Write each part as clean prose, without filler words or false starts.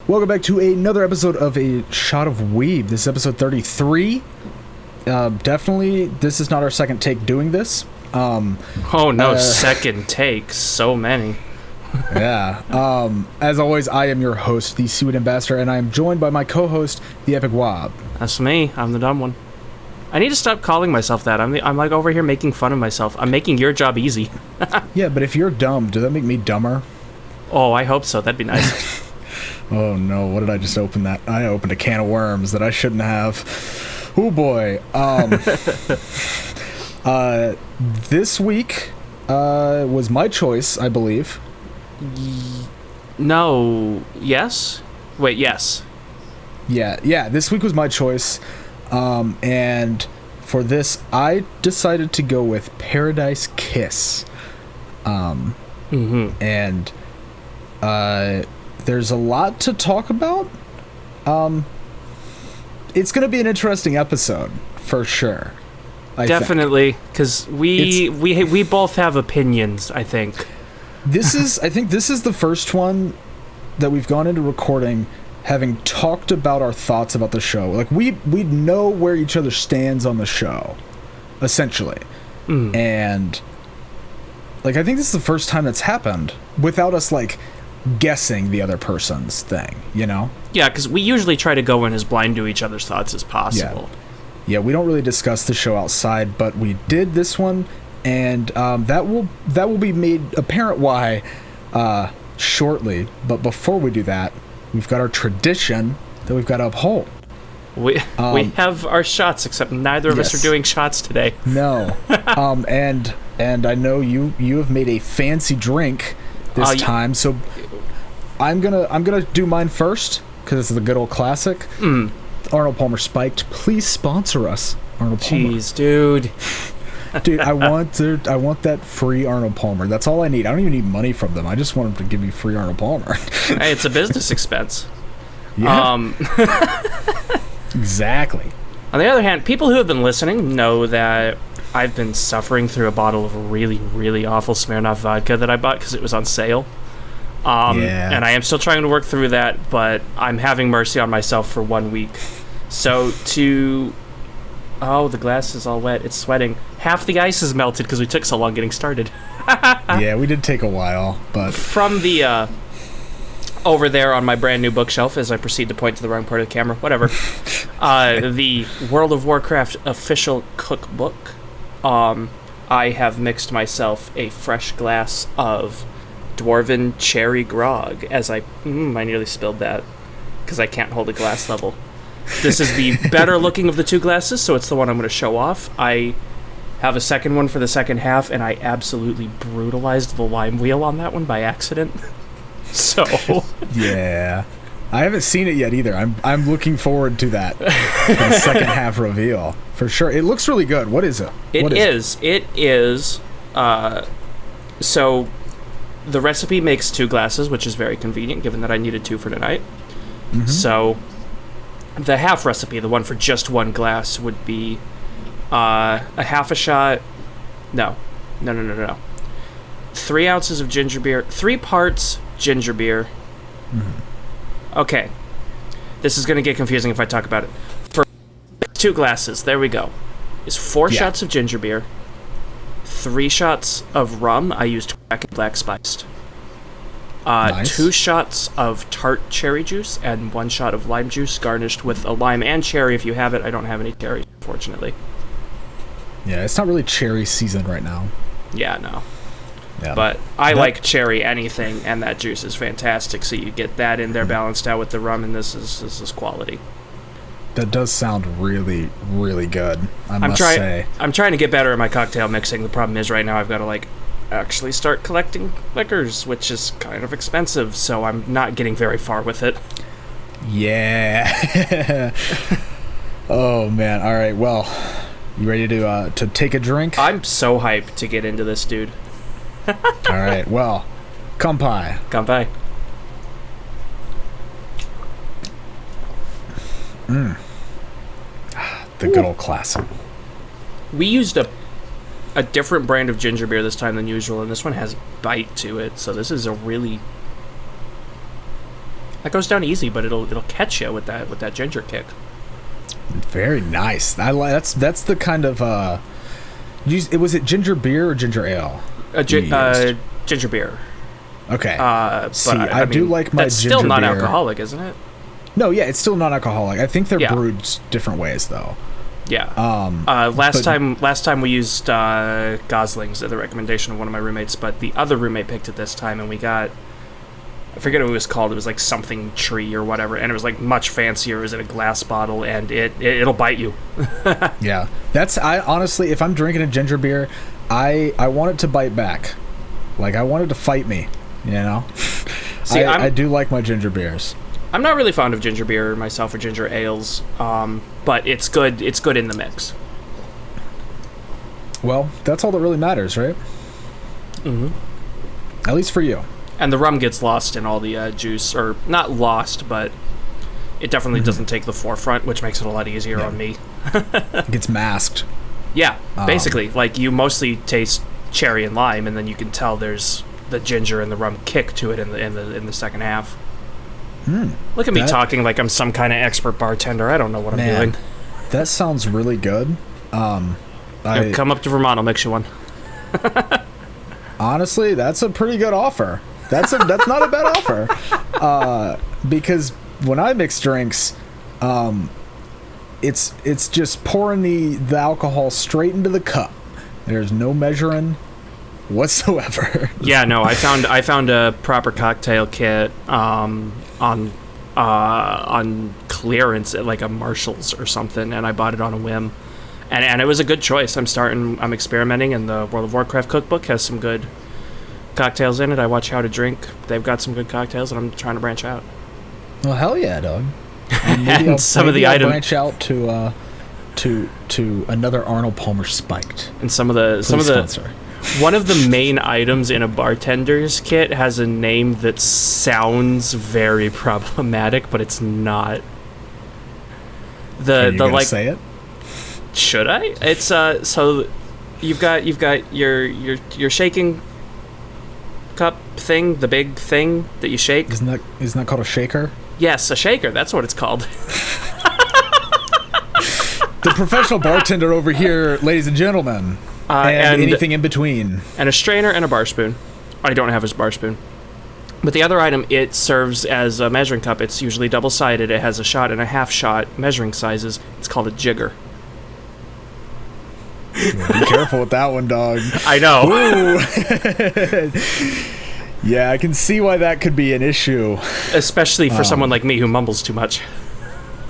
Welcome back to another episode of A Shot of Weeb. This is episode 33. Definitely, this is not our second take doing this. Oh no, second take. So many. Yeah. As always, I am your host, the Seaweed Ambassador, and I am joined by my co-host, the Epic Wob. That's me. I'm the dumb one. I need to stop calling myself that. I'm like over here making fun of myself. I'm making your job easy. Yeah, but if you're dumb, does that make me dumber? Oh, I hope so. That'd be nice. Oh no, what did I just open that? I opened a can of worms that I shouldn't have. Oh boy. This week was my choice, I believe. No. Yes? Wait, yes. Yeah, this week was my choice. And for this, I decided to go with Paradise Kiss. And there's a lot to talk about. It's going to be an interesting episode, for sure. Definitely, because we both have opinions, I think. I think this is the first one that we've gone into recording having talked about our thoughts about the show. Like, we know where each other stands on the show, essentially. And, like, I think this is the first time that's happened without us, like, guessing the other person's thing, you know? Yeah, because we usually try to go in as blind to each other's thoughts as possible. Yeah, we don't really discuss the show outside, but we did this one, and that will be made apparent why shortly. But before we do that, we've got our tradition that we've got to uphold. We have our shots, except neither of us are doing shots today. No. And I know you have made a fancy drink this time, so I'm gonna do mine first because this is a good old classic. Arnold Palmer Spiked. Please sponsor us, Arnold Palmer. Jeez, dude. Dude, I want that free Arnold Palmer. That's all I need. I don't even need money from them. I just want them to give me free Arnold Palmer. Hey, it's a business expense. Yeah. Exactly. On the other hand, people who have been listening know that I've been suffering through a bottle of really, really awful Smirnoff vodka that I bought because it was on sale. And I am still trying to work through that, but I'm having mercy on myself for 1 week. So oh, the glass is all wet. It's sweating. Half the ice is melted because we took so long getting started. Yeah, we did take a while, but... From the, over there on my brand new bookshelf, as I proceed to point to the wrong part of the camera, whatever, the World of Warcraft official cookbook, I have mixed myself a fresh glass of Dwarven cherry grog, as I nearly spilled that, because I can't hold a glass level. This is the better looking of the two glasses, so it's the one I'm going to show off. I have a second one for the second half, and I absolutely brutalized the lime wheel on that one by accident. So... Yeah. I haven't seen it yet either. I'm looking forward to that for the second half reveal. For sure. It looks really good. What is it? It is. So the recipe makes 2 glasses, which is very convenient given that I needed 2 for tonight. So the half recipe, the one for just 1 glass, would be a half a shot. No. 3 ounces of ginger beer. 3 parts ginger beer. Okay. This is going to get confusing if I talk about it. For 2 glasses, there we go, is 4 shots of ginger beer, 3 shots of rum. I used black spiced. Nice. 2 shots of tart cherry juice and 1 shot of lime juice, garnished with a lime and cherry if you have it. I don't have any cherry, unfortunately. Yeah, it's not really cherry season right now. Yeah, no. Yeah. But I like cherry anything, and that juice is fantastic, so you get that in there balanced out with the rum, and this is quality. That does sound really, really good, I must say. I'm trying to get better at my cocktail mixing. The problem is right now I've got to, actually start collecting liquors, which is kind of expensive, so I'm not getting very far with it. Yeah. Oh, man. All right, well, you ready to take a drink? I'm so hyped to get into this, dude. All right, well, Kampai. Kampai. The good old classic. We used a different brand of ginger beer this time than usual, and this one has bite to it, so this is a really... That goes down easy, but it'll catch you with that ginger kick. Very nice. That's the kind of was it ginger beer or ginger ale? Ginger beer. Okay. But I do like my that's ginger still beer. non-alcoholic, isn't it? No, yeah, it's still non-alcoholic. I think they're brewed different ways, though. Yeah. Last time we used Goslings at the recommendation of one of my roommates, but the other roommate picked it this time, and we got, I forget what it was called. It was like something tree or whatever, and it was like much fancier. It was in a glass bottle, and it'll bite you. Yeah, I honestly, if I'm drinking a ginger beer, I want it to bite back. Like, I want it to fight me, you know? See, I do like my ginger beers. I'm not really fond of ginger beer myself or ginger ales, but it's good. It's good in the mix. Well, that's all that really matters, right? Mm-hmm. At least for you. And the rum gets lost in all the juice, or not lost, but it definitely doesn't take the forefront, which makes it a lot easier on me. It gets masked. Yeah, basically. Like, you mostly taste cherry and lime, and then you can tell there's the ginger and the rum kick to it in the second half. Look at me talking like I'm some kind of expert bartender. I don't know what I'm doing. That sounds really good. Come up to Vermont, I'll mix you one. Honestly, that's a pretty good offer. That's not a bad offer. Because when I mix drinks, it's just pouring the alcohol straight into the cup. There's no measuring whatsoever. Yeah, no, I found a proper cocktail kit on clearance at like a Marshall's or something, and I bought it on a whim, and it was a good choice. I'm experimenting, and the World of Warcraft cookbook has some good cocktails in it. I watch How to Drink. They've got some good cocktails, and I'm trying to branch out. Well, hell yeah, dog. And and maybe I'll branch out to another Arnold Palmer Spiked. And some of the sponsor. One of the main items in a bartender's kit has a name that sounds very problematic, but it's not. Are you gonna say it? Should I? It's so you've got your shaking cup thing, the big thing that you shake. Isn't that called a shaker? Yes, a shaker. That's what it's called. The professional bartender over here, ladies and gentlemen. And anything in between. And a strainer and a bar spoon. I don't have his bar spoon. But the other item, it serves as a measuring cup. It's usually double-sided. It has a shot and a half shot measuring sizes. It's called a jigger. Be careful with that one, dog. I know. Yeah, I can see why that could be an issue. Especially for someone like me who mumbles too much.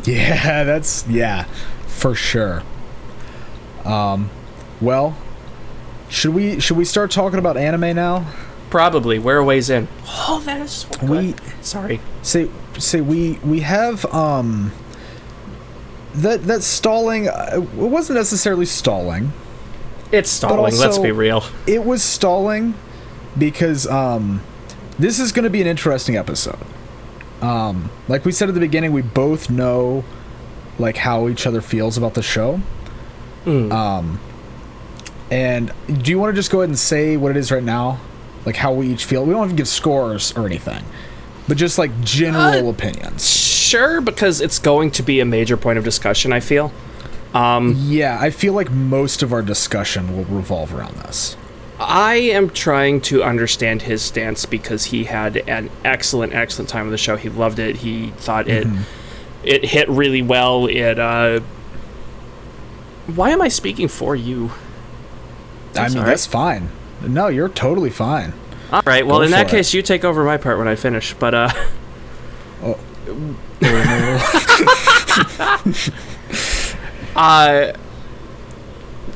Yeah, for sure. Well, should we start talking about anime now? Probably. We're a ways in. Oh, that is so good. Sorry. Say we have that stalling. It wasn't necessarily stalling. It's stalling. Also, let's be real. It was stalling because this is going to be an interesting episode. Like we said at the beginning, we both know like how each other feels about the show. And do you want to just go ahead and say what it is right now? Like how we each feel? We don't have to give scores or anything, but just like general opinions. Sure, because it's going to be a major point of discussion, I feel. Yeah, I feel like most of our discussion will revolve around this. I am trying to understand his stance because he had an excellent time with the show. He loved it. He thought it hit really well. Why am I speaking for you? I mean, that's fine. No, you're totally fine. All right. Well, in that case, you take over my part when I finish. But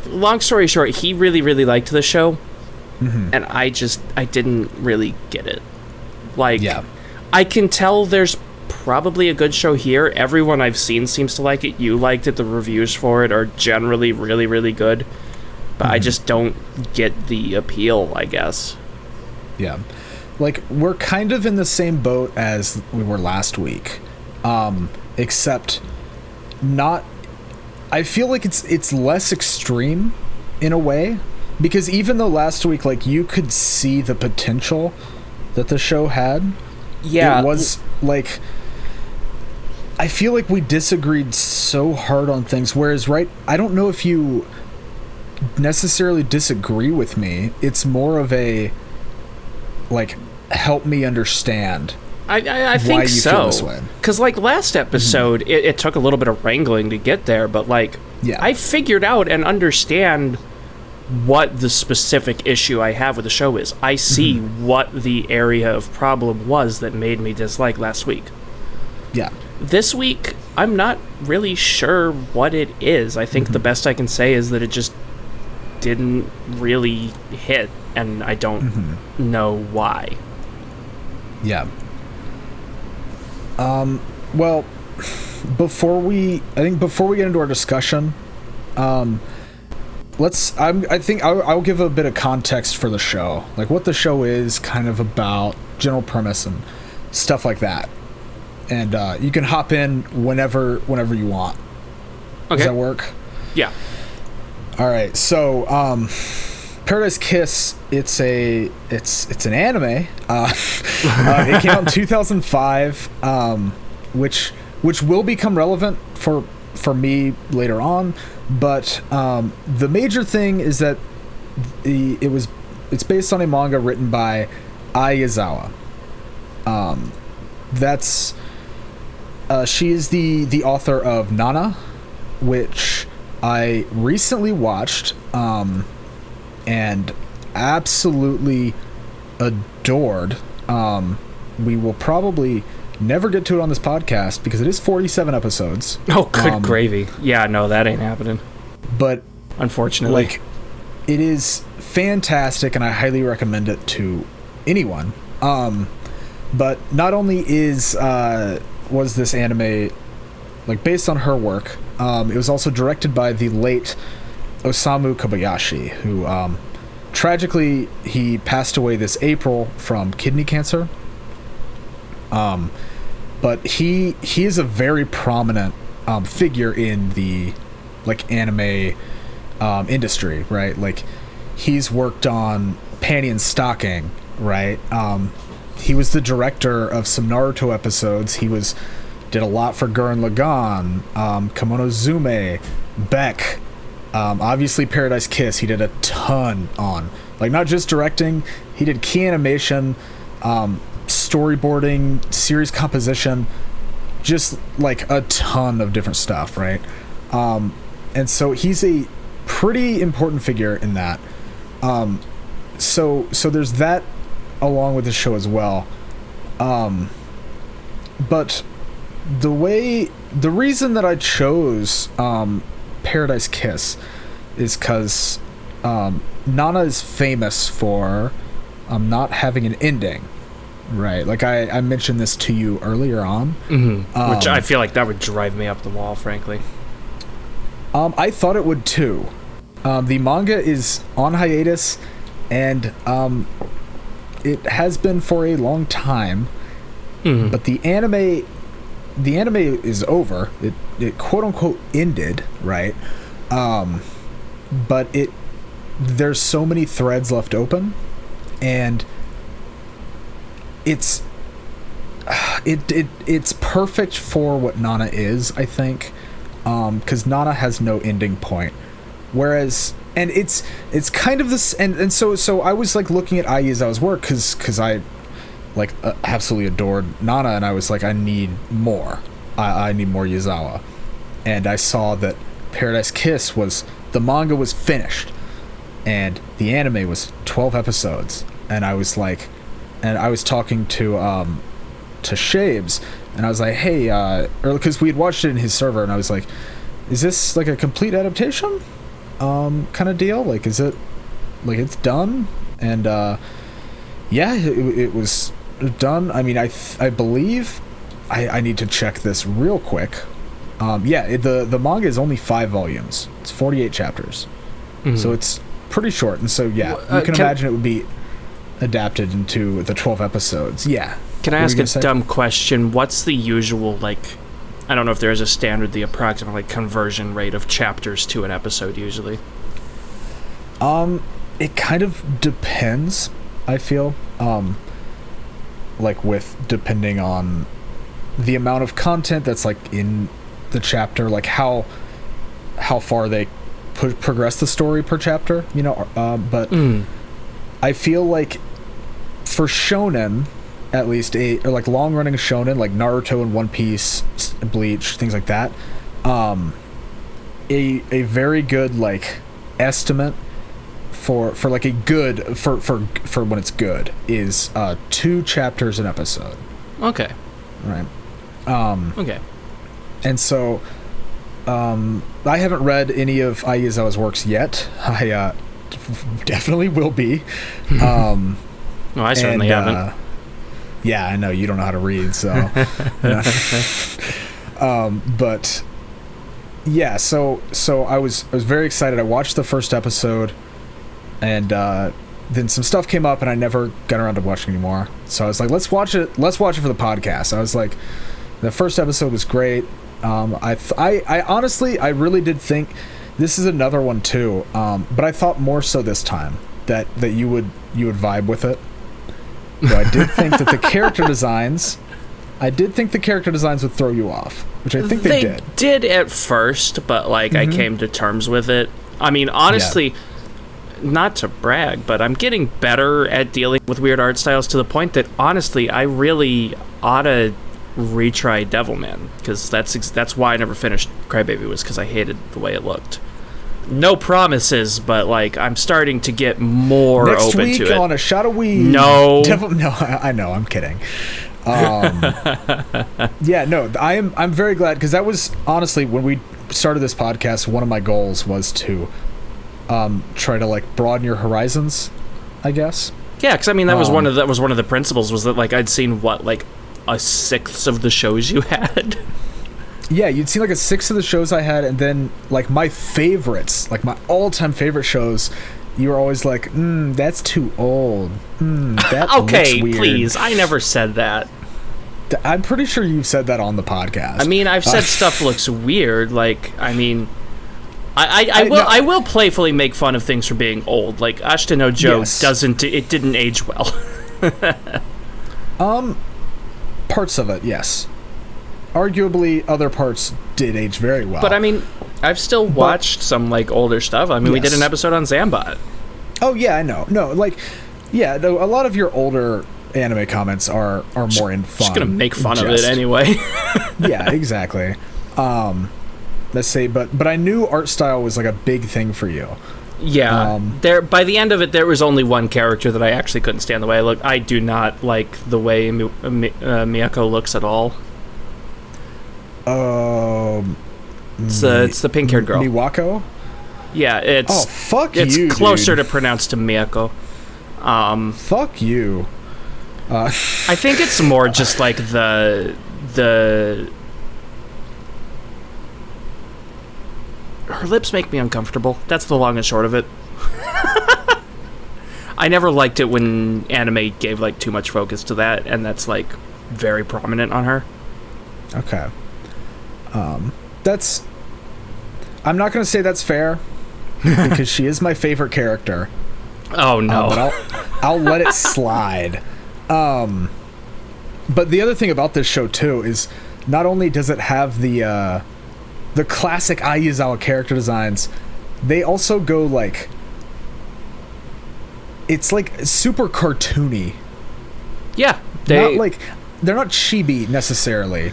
long story short, he really liked the show, and I didn't really get it. Like, I can tell there's probably a good show here. Everyone I've seen seems to like it. You liked it. The reviews for it are generally really good. But I just don't get the appeal, I guess. Yeah. Like, we're kind of in the same boat as we were last week. Except not... I feel like it's less extreme in a way. Because even though last week, like, you could see the potential that the show had. Yeah. It was, like... I feel like we disagreed so hard on things, whereas, right, I don't know if you necessarily disagree with me. It's more of a, like, help me understand. I think so. Because, like, last episode, it took a little bit of wrangling to get there, but, like, I figured out and understand what the specific issue I have with the show is. I see what the area of problem was that made me dislike last week. Yeah. This week, I'm not really sure what it is. I think the best I can say is that it just didn't really hit, and I don't know why. Yeah. Well, before we get into our discussion, I think I'll give a bit of context for the show, like what the show is kind of about, general premise and stuff like that. And you can hop in whenever you want. Okay. Does that work? Yeah. All right. So, Paradise Kiss, it's an anime. It came out in 2005, which will become relevant for me later on. But the major thing is that it's based on a manga written by Ai Yazawa. She is the author of Nana, which I recently watched and absolutely adored. We will probably never get to it on this podcast because it is 47 episodes. Oh, good gravy. Yeah, no, that ain't happening. But unfortunately, like, it is fantastic and I highly recommend it to anyone. But not only was this anime like based on her work, it was also directed by the late Osamu Kobayashi, who tragically he passed away this April from kidney cancer. But he is a very prominent figure in the like anime industry, right? Like, he's worked on Panty and Stocking, right? He was the director of some Naruto episodes. He did a lot for Gurren Lagann, Kemono Zume, Beck, obviously Paradise Kiss. He did a ton on, like, not just directing. He did key animation, storyboarding, series composition, just like a ton of different stuff, right? And so he's a pretty important figure in that. So there's that along with the show as well. But the reason that I chose Paradise Kiss is because Nana is famous for not having an ending, right? Like, I mentioned this to you earlier on. Which I feel like that would drive me up the wall, frankly. I thought it would too. The manga is on hiatus, and it has been for a long time. But the anime is over. It quote unquote ended, right? But there's so many threads left open, and it's perfect for what Nana is, I think, because Nana has no ending point, whereas, and it's kind of this, and so I was like looking at Ai Yazawa's work because I like absolutely adored Nana, and I was like, I need more. I need more Yazawa. And I saw that Paradise Kiss the manga was finished, and the anime was 12 episodes, and I was like, and I was talking to Shabes, and I was like, hey, because we had watched it in his server, and I was like, is this like a complete adaptation kind of deal? Like, is it like it's done? And yeah, it was done. I mean, I believe I need to check this real quick. Yeah, the manga is only 5 volumes. It's 48 chapters, so it's pretty short. And so yeah, you can imagine it would be adapted into the 12 episodes. Yeah. Can I ask a dumb question? What's the usual, like, I don't know if there is a standard, the approximate like conversion rate of chapters to an episode usually? It kind of depends, I feel. Like, depending on the amount of content that's like in the chapter, like how far they progress the story per chapter, but I feel like for shonen, at least or like long running shonen like Naruto and One Piece, Bleach, things like that, a very good like estimate for like a good for when it's good is 2 chapters an episode. Okay. Right. Okay. And so I haven't read any of Ai Yazawa's works yet. I definitely will be. Well, I certainly haven't. Yeah, I know you don't know how to read, so. But yeah, so I was very excited. I watched the first episode, and then some stuff came up, and I never got around to watching anymore. So I was like, let's watch it for the podcast. I was like, the first episode was great. I honestly, I really did think this is another one too, but I thought more so this time that you would vibe with it. So I did think that the character designs would throw you off, which I think they did. They did at first, but like I came to terms with it. I mean, honestly, not to brag, but I'm getting better at dealing with weird art styles to the point that honestly, I really ought to retry Devilman, because that's why I never finished Crybaby, was because I hated the way it looked. No promises, but like I'm starting to get more Next open week to it. On a shot of weed. No, I know, I'm kidding. Yeah, no, I'm very glad, because that was honestly when we started this podcast. One of my goals was to try to like broaden your horizons, I guess. Yeah, because I mean that was one of the principles, was that like I'd seen like a sixth of the shows you had. Yeah, you'd seen like a sixth of the shows I had, and then like my favorites, like my all-time favorite shows, you were always like, that's too old. That okay, looks weird. Please, I never said that. I'm pretty sure you've said that on the podcast. I mean, I've said stuff looks weird. Like, I mean, I will playfully make fun of things for being old. Like Ashita no Joe didn't age well. Parts of it, yes. Arguably, other parts did age very well. But I mean, I've still watched some like older stuff. I mean, we did an episode on Zambot. Oh yeah, I know. No, like, yeah, a lot of your older anime comments are more in fun. Just gonna make fun of it anyway. Yeah, exactly. Let's say, but I knew art style was like a big thing for you. Yeah, by the end of it, there was only one character that I actually couldn't stand the way I look. I do not like the way Miyako looks at all. It's the pink-haired girl. Miwako? Yeah, it's fuck it's you, closer dude. to pronounce to Miyako. Fuck you. I think it's more just like the her lips make me uncomfortable. That's the long and short of it. I never liked it when anime gave like too much focus to that, and that's like very prominent on her. Okay. That's... I'm not going to say that's fair, because she is my favorite character. Oh, no. But I'll let it slide. But the other thing about this show, too, is not only does it have the classic Ai Yazawa character designs, they also go, like... It's, like, super cartoony. Yeah. They're not chibi, necessarily.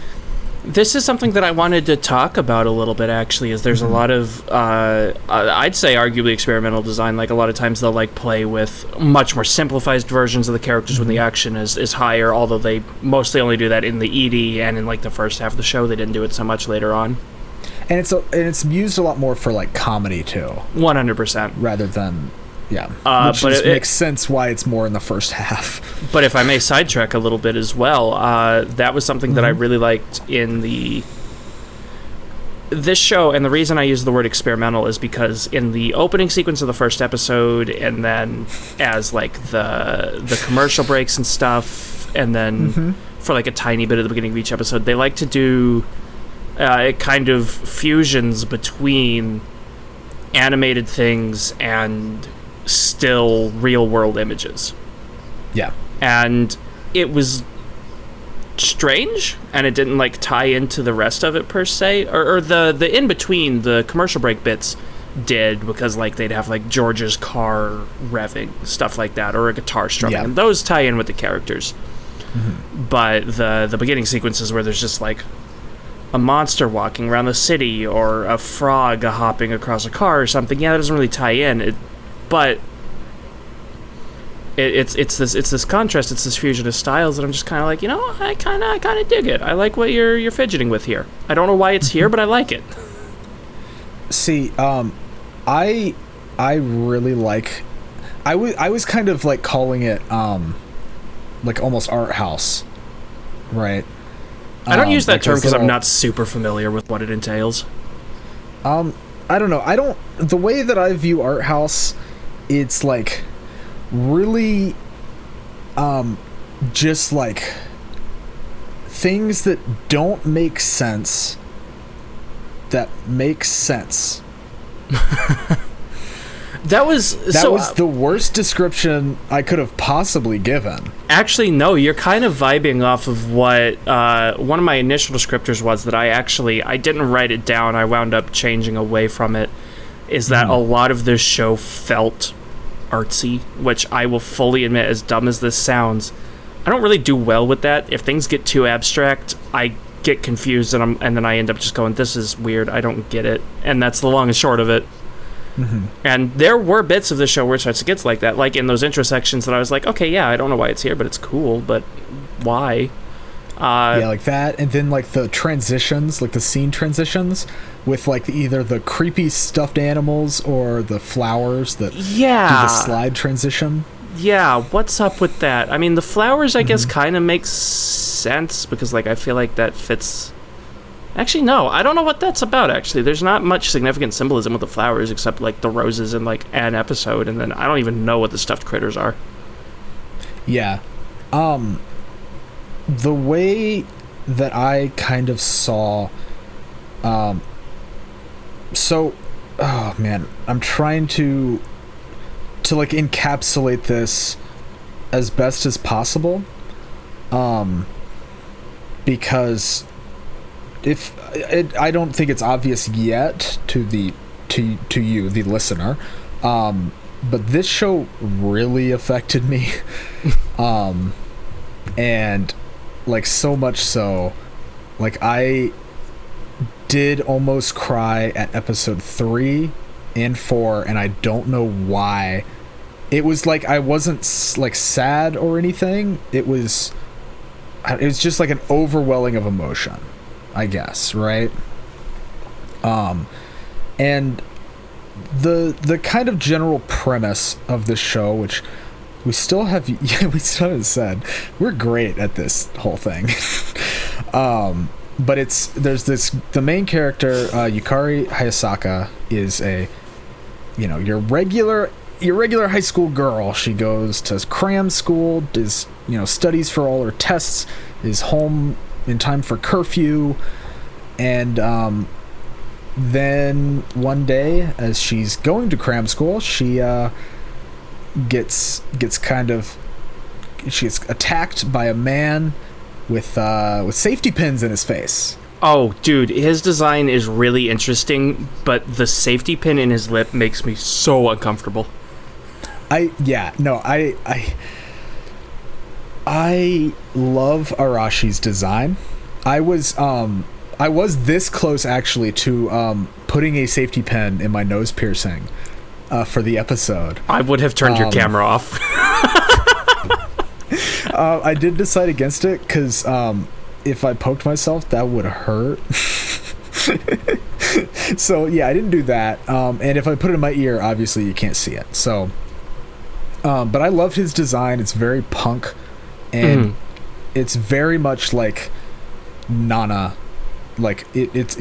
This is something that I wanted to talk about a little bit, actually, is there's a lot of, I'd say arguably experimental design. Like, a lot of times they'll, like, play with much more simplified versions of the characters when the action is higher, although they mostly only do that in the ED and in, like, the first half of the show. They didn't do it so much later on. And it's used a lot more for, like, comedy, too. 100%. Rather than... Yeah, which but just makes sense why it's more in the first half. But if I may sidetrack a little bit as well, that was something that I really liked in this show, and the reason I use the word experimental is because in the opening sequence of the first episode, and then as like the commercial breaks and stuff, and then for like a tiny bit at the beginning of each episode, they like to do kind of fusions between animated things and still real world images. Yeah. And it was strange, and it didn't like tie into the rest of it per se, or the in between the commercial break bits did, because like they'd have like George's car revving, stuff like that, or a guitar strumming, and those tie in with the characters. But the beginning sequences where there's just like a monster walking around the city or a frog hopping across a car or something, that doesn't really tie in. It's this contrast, it's this fusion of styles that I'm just kind of like, I kind of dig it. I like what you're fidgeting with here. I don't know why it's here, but I like it. See, I really like. I was kind of like calling it like almost art house, right? I don't use that term because I'm not super familiar with what it entails. I don't know. The way that I view art house, it's like really just like things that don't make sense that make sense. That was the worst description I could have possibly given. Actually, no, you're kind of vibing off of what one of my initial descriptors was that I didn't write it down. I wound up changing away from it. Is that a lot of this show felt artsy, which I will fully admit, as dumb as this sounds, I don't really do well with that. If things get too abstract, I get confused and then I end up just going, this is weird, I don't get it. And that's the long and short of it. And there were bits of the show where it starts to get like that, like in those intro sections that I was like, okay, yeah, I don't know why it's here, but it's cool, but why? Yeah, like that, and then like the transitions, like the scene transitions with like either the creepy stuffed animals or the flowers that do the slide transition. Yeah, what's up with that? I mean, the flowers, I guess, kind of makes sense because like I feel like that fits. Actually, no, I don't know what that's about, actually. There's not much significant symbolism with the flowers except, like, the roses in, like, an episode, and then I don't even know what the stuffed critters are. Yeah. The way that I kind of saw... oh, man, I'm trying to like, encapsulate this as best as possible, because... I don't think it's obvious yet to you, the listener, but this show really affected me, and like so much so, like I did almost cry at episode 3 and 4, and I don't know why. It was like I wasn't like sad or anything. It was just like an overwhelming of emotion, I guess, right? And the kind of general premise of the show, which we still haven't said, we're great at this whole thing. But the main character, Yukari Hayasaka, is your regular high school girl. She goes to cram school, studies for all her tests, is home in time for curfew, and then one day, as she's going to cram school, she gets attacked by a man with safety pins in his face. Oh, dude, his design is really interesting, but the safety pin in his lip makes me so uncomfortable. I love Arashi's design. I was this close actually to putting a safety pin in my nose piercing for the episode. I would have turned your camera off. I did decide against it because if I poked myself, that would hurt. So yeah, I didn't do that. And if I put it in my ear, obviously you can't see it. So, but I loved his design. It's very punk. And it's very much like Nana, like it's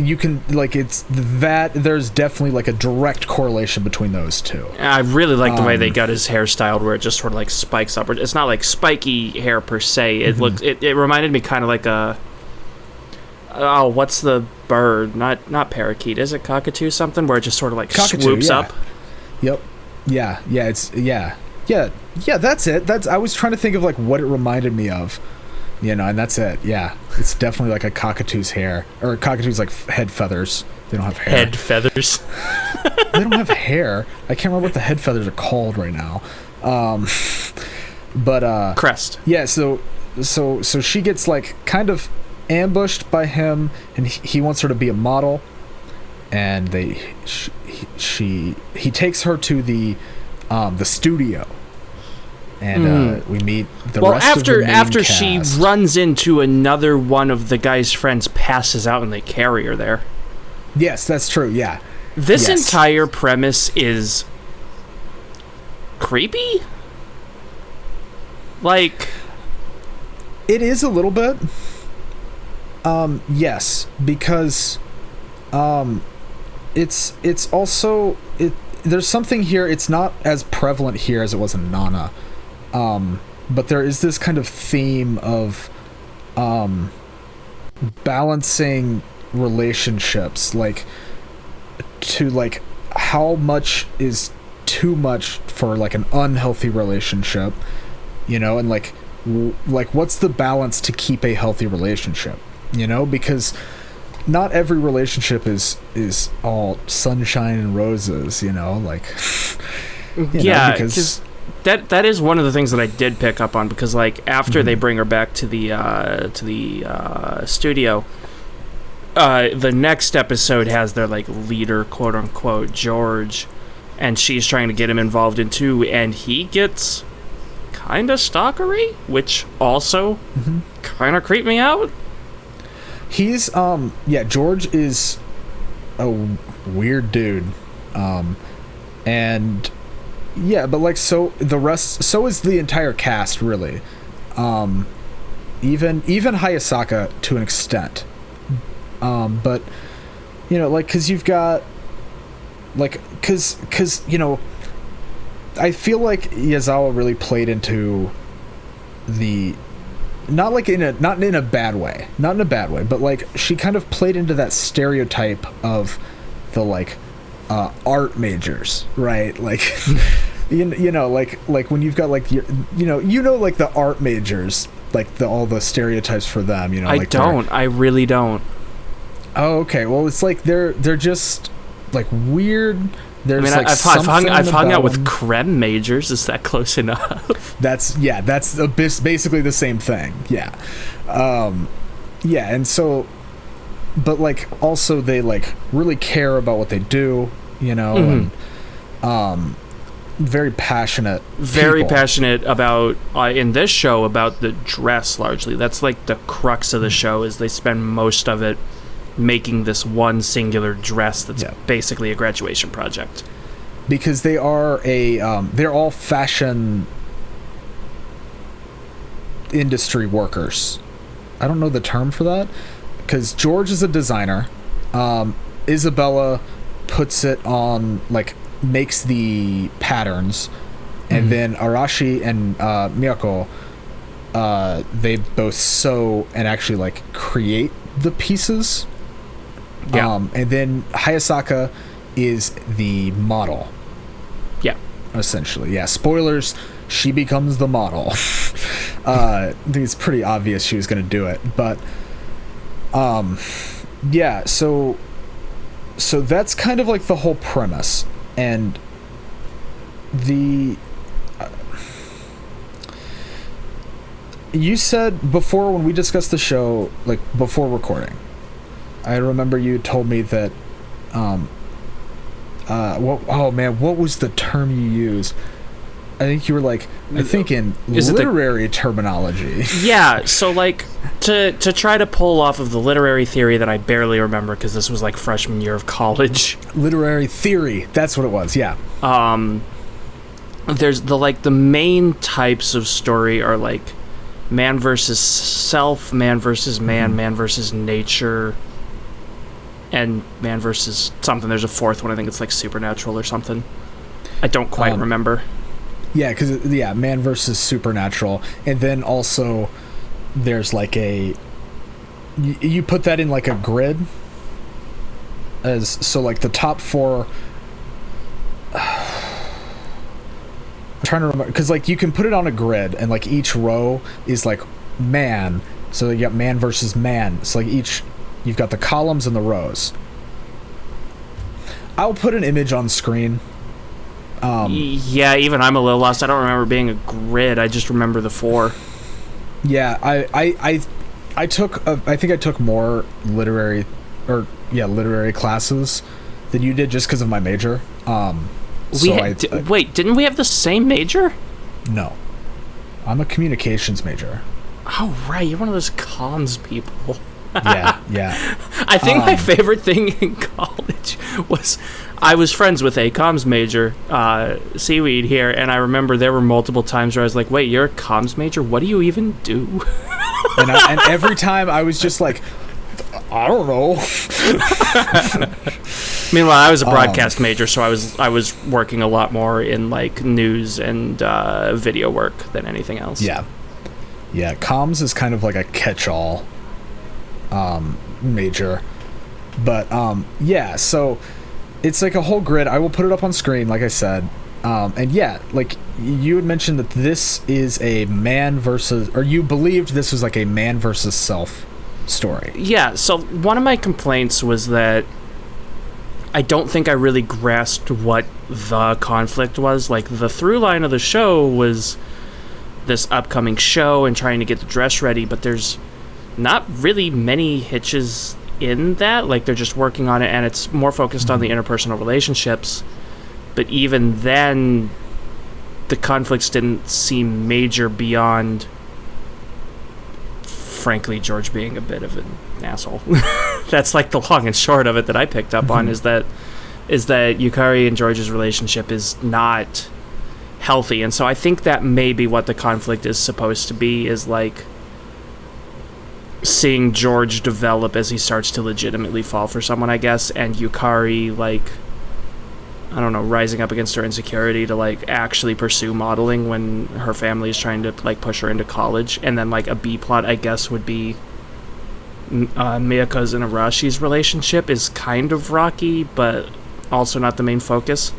that there's definitely like a direct correlation between those two. I really like the way they got his hair styled, where it just sort of like spikes upward. It's not like spiky hair per se. It looks it reminded me kind of like what's the bird? Not parakeet. Is it cockatoo something? Where it just sort of like swoops up. Yep. Yeah. That's it. I was trying to think of like what it reminded me of, and that's it. Yeah, it's definitely like a cockatoo's hair, or a cockatoo's like head feathers. They don't have hair. Head feathers. They don't have hair. I can't remember what the head feathers are called right now. But crest. Yeah, so she gets like kind of ambushed by him, and he wants her to be a model, and he takes her to the studio, and we meet the rest of the main after cast. She runs into another one of the guy's friends, passes out, and they carry her there. Yes, that's true. Yeah, this entire premise is creepy. Like, it is a little bit. Yes, because it's also there's something here. It's not as prevalent here as it was in Nana, but there is this kind of theme of balancing relationships, like to like how much is too much for like an unhealthy relationship, and like what's the balance to keep a healthy relationship, because not every relationship is all sunshine and roses, like because that is one of the things that I did pick up on, because like after they bring her back to the studio, the next episode has their like leader, quote unquote, George, and she's trying to get him involved in too, and he gets kind of stalkery, which also kind of creeped me out. He's George is a weird dude, and yeah, but like so is the entire cast really, even Hayasaka to an extent, but like because you've got like because I feel like Yazawa really played into the not in a bad way, but like she kind of played into that stereotype of the like art majors, right? Like like when you've got like your, like the art majors, like all the stereotypes for them, I really don't. Oh, okay. Well, it's like they're just like weird. There's like I've hung out with creme majors. Is that close enough? That's basically the same thing. Yeah, and so, but like also they like really care about what they do, and very passionate. Very passionate about in this show about the dress largely. That's like the crux of the show, is they spend most of it making this one singular dress that's basically a graduation project, because they are they're all fashion industry workers. I don't know the term for that, because George is a designer, Isabella puts it on, like makes the patterns, and then Arashi and Miyako, they both sew and actually like create the pieces. And then Hayasaka is the model. Yeah. Essentially. Yeah. Spoilers, she becomes the model. I think it's pretty obvious she was going to do it. But, yeah, so that's kind of like the whole premise. And you said before, when we discussed the show, like before recording, I remember you told me that what was the term you used? I think you were like, I think in literary terminology. Yeah, so like to try to pull off of the literary theory that I barely remember, because this was like freshman year of college. Literary theory, that's what it was. Yeah. There's the main types of story are like man versus self, man versus man, man versus nature, and man versus something. There's a fourth one. I think it's like supernatural or something. I don't quite remember. Yeah, because man versus supernatural, and then also there's like you put that in like a grid, so like the top four. I'm trying to remember, because like you can put it on a grid, and like each row is like man. So you got man versus man. It's like you've got the columns and the rows. I'll put an image on screen. Yeah, even I'm a little lost. I don't remember being a grid. I just remember the 4. Yeah, I think I took more literary classes than you did just because of my major. Wait, didn't we have the same major? No. I'm a communications major. Oh, right. You're one of those comms people. Yeah. I think my favorite thing in college was I was friends with a comms major, Seaweed here, and I remember there were multiple times where I was like, wait, you're a comms major? What do you even do? and every time I was just like, I don't know. Meanwhile, I was a broadcast major, so I was working a lot more in like news and video work than anything else. Yeah, comms is kind of like a catch-all major, but yeah. So it's like a whole grid. I will put it up on screen, like I said, and yeah, like you had mentioned that this is a man versus, or you believed this was like a man versus self story. Yeah. So one of my complaints was that I don't think I really grasped what the conflict was. Like, the through line of the show was this upcoming show and trying to get the dress ready, but there's not really many hitches in that. Like, they're just working on it, and it's more focused on the interpersonal relationships. But even then, the conflicts didn't seem major beyond, frankly, George being a bit of an asshole. That's like the long and short of it that I picked up on, is that Yukari and George's relationship is not healthy. And so I think that may be what the conflict is supposed to be, is like seeing George develop as he starts to legitimately fall for someone, I guess, and Yukari, like, I don't know, rising up against her insecurity to like actually pursue modeling when her family is trying to like push her into college. And then like a B plot, I guess, would be Miyaka's and Arashi's relationship is kind of rocky, but also not the main focus.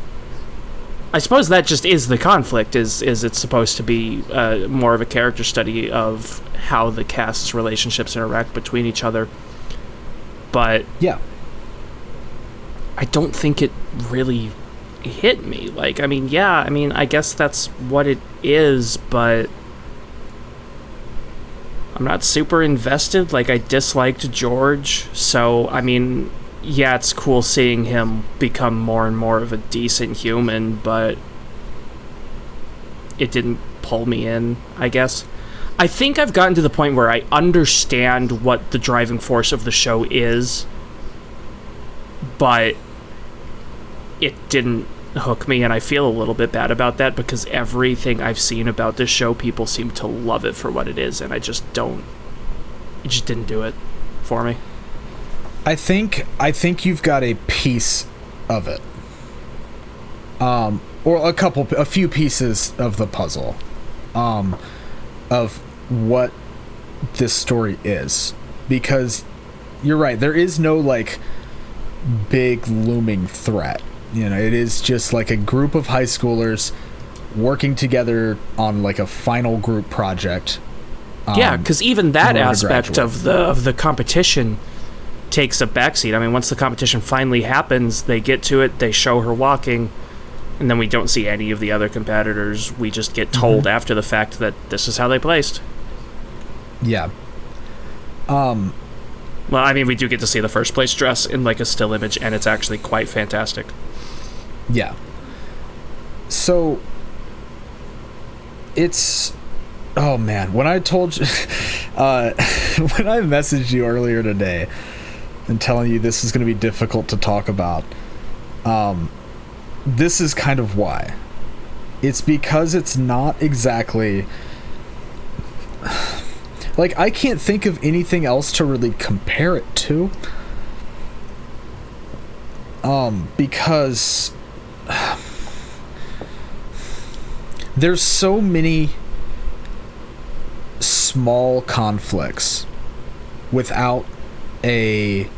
I suppose that just is the conflict, is it's supposed to be more of a character study of how the cast's relationships interact between each other. But yeah, I don't think it really hit me. Like, I guess that's what it is, but I'm not super invested. Like, I disliked George, so, yeah, it's cool seeing him become more and more of a decent human, but it didn't pull me in, I guess. I think I've gotten to the point where I understand what the driving force of the show is, but it didn't hook me, and I feel a little bit bad about that, because everything I've seen about this show, people seem to love it for what it is, and it just didn't do it for me. I think you've got a piece of it, or a few pieces of the puzzle, of what this story is, because you're right, there is no like big looming threat. You know, it is just like a group of high schoolers working together on like a final group project. Yeah, because even that aspect of the competition takes a backseat. I mean, once the competition finally happens, they get to it, they show her walking, and then we don't see any of the other competitors. We just get told after the fact that this is how they placed. Yeah. Well, I mean, we do get to see the first place dress in like a still image, and it's actually quite fantastic. Yeah. So it's, oh man, when I told you, when I messaged you earlier today and telling you this is going to be difficult to talk about, this is kind of why. It's because it's not exactly, like, I can't think of anything else to really compare it to. Because there's so many small conflicts without a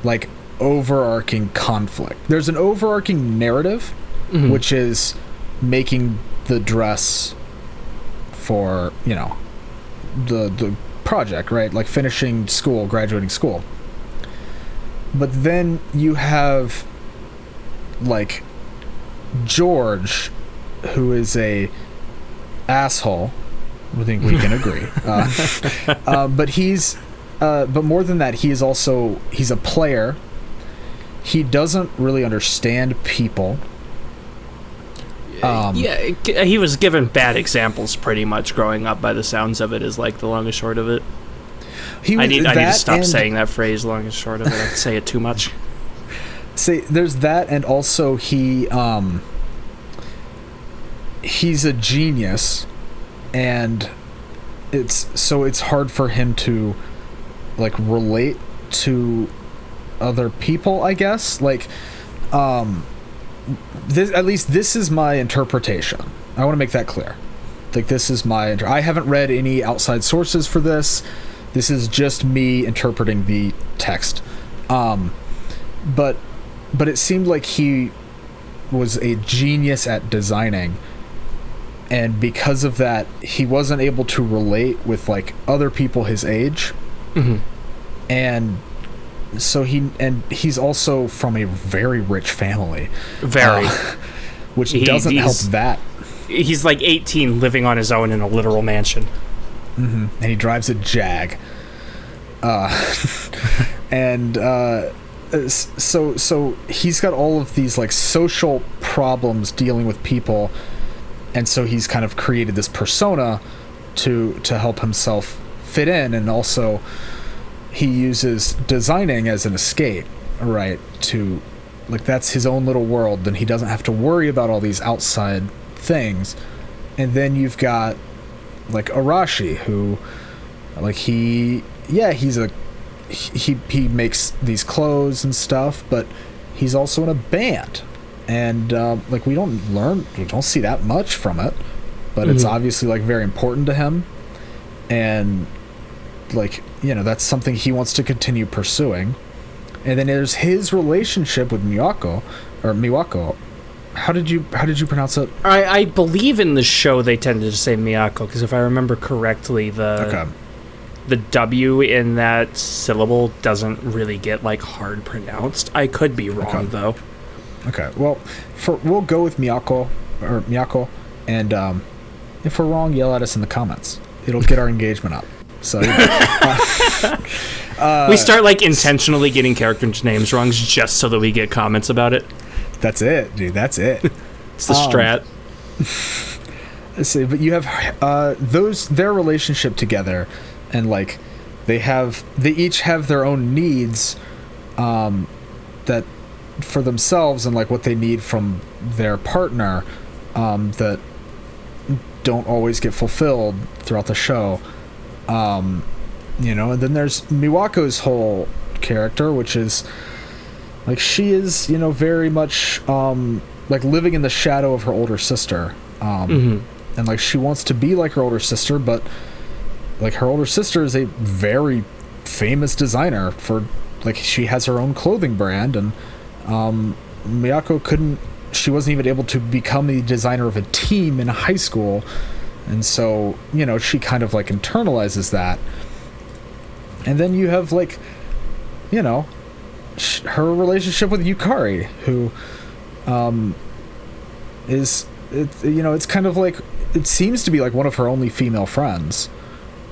like overarching conflict. There's an overarching narrative, which is making the dress for, you know, the project, right? Like finishing school, graduating school. But then you have like George, who is a asshole. I think we can agree. But more than that, he's a player. He doesn't really understand people. He was given bad examples pretty much growing up, by the sounds of it, is like the long and short of it. I need to stop saying that phrase, long and short of it. I say it too much. See, there's that, and also he's a genius, and it's hard for him to like relate to other people, I guess. Like this is my interpretation. I want to make that clear. Like, this is I haven't read any outside sources for this. This is just me interpreting the text. But it seemed like he was a genius at designing, and because of that, he wasn't able to relate with like other people his age. Mm-hmm. And so he's also from a very rich family. Which doesn't help that. He's like 18, living on his own in a literal mansion. Mm-hmm. And he drives a Jag. So he's got all of these like social problems dealing with people, and so he's kind of created this persona to help himself fit in, and also he uses designing as an escape, right? To like, that's his own little world, and he doesn't have to worry about all these outside things. And then you've got like Arashi, who like he makes these clothes and stuff, but he's also in a band, and like we don't see that much from it, but it's obviously like very important to him, and like, you know, that's something he wants to continue pursuing. And then there's his relationship with Miwako. How did you pronounce it? I believe in the show they tended to say Miyako, because if I remember correctly, the W in that syllable doesn't really get like hard pronounced. I could be wrong though. Okay, well, we'll go with Miyako, and if we're wrong, yell at us in the comments. It'll get our engagement up. So we start like intentionally getting characters' names wrong just so that we get comments about it. That's it, dude. That's it. It's the strat. Let's see, but you have their relationship together, and like they each have their own needs that for themselves, and like what they need from their partner that don't always get fulfilled throughout the show. You know, and then there's Miwako's whole character, which is like, she is, you know, very much like living in the shadow of her older sister, and like she wants to be like her older sister, but like her older sister is a very famous designer for like, she has her own clothing brand, and Miyako she wasn't even able to become the designer of a team in high school. And so, you know, she kind of like internalizes that. And then you have like, you know, her relationship with Yukari, who is, you know, it's kind of like, it seems to be like one of her only female friends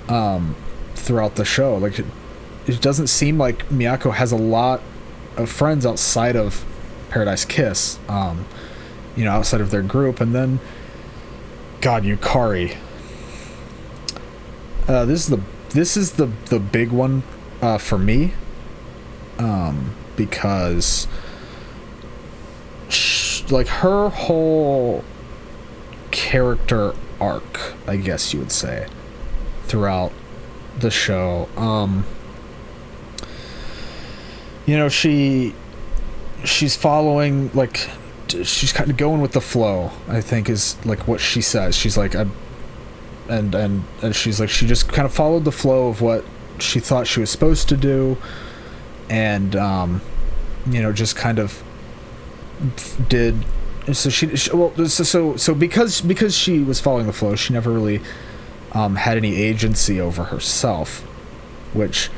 throughout the show. Like, it doesn't seem like Miyako has a lot of friends outside of Paradise Kiss, you know, outside of their group. And then, God, Yukari. This is the big one for me, because like her whole character arc, I guess you would say, throughout the show. You know, she's following, like, she's kind of going with the flow, I think, is like what she says. She's like, and she's like, she just kind of followed the flow of what she thought she was supposed to do, and you know, just kind of did. So because she was following the flow, she never really had any agency over herself, which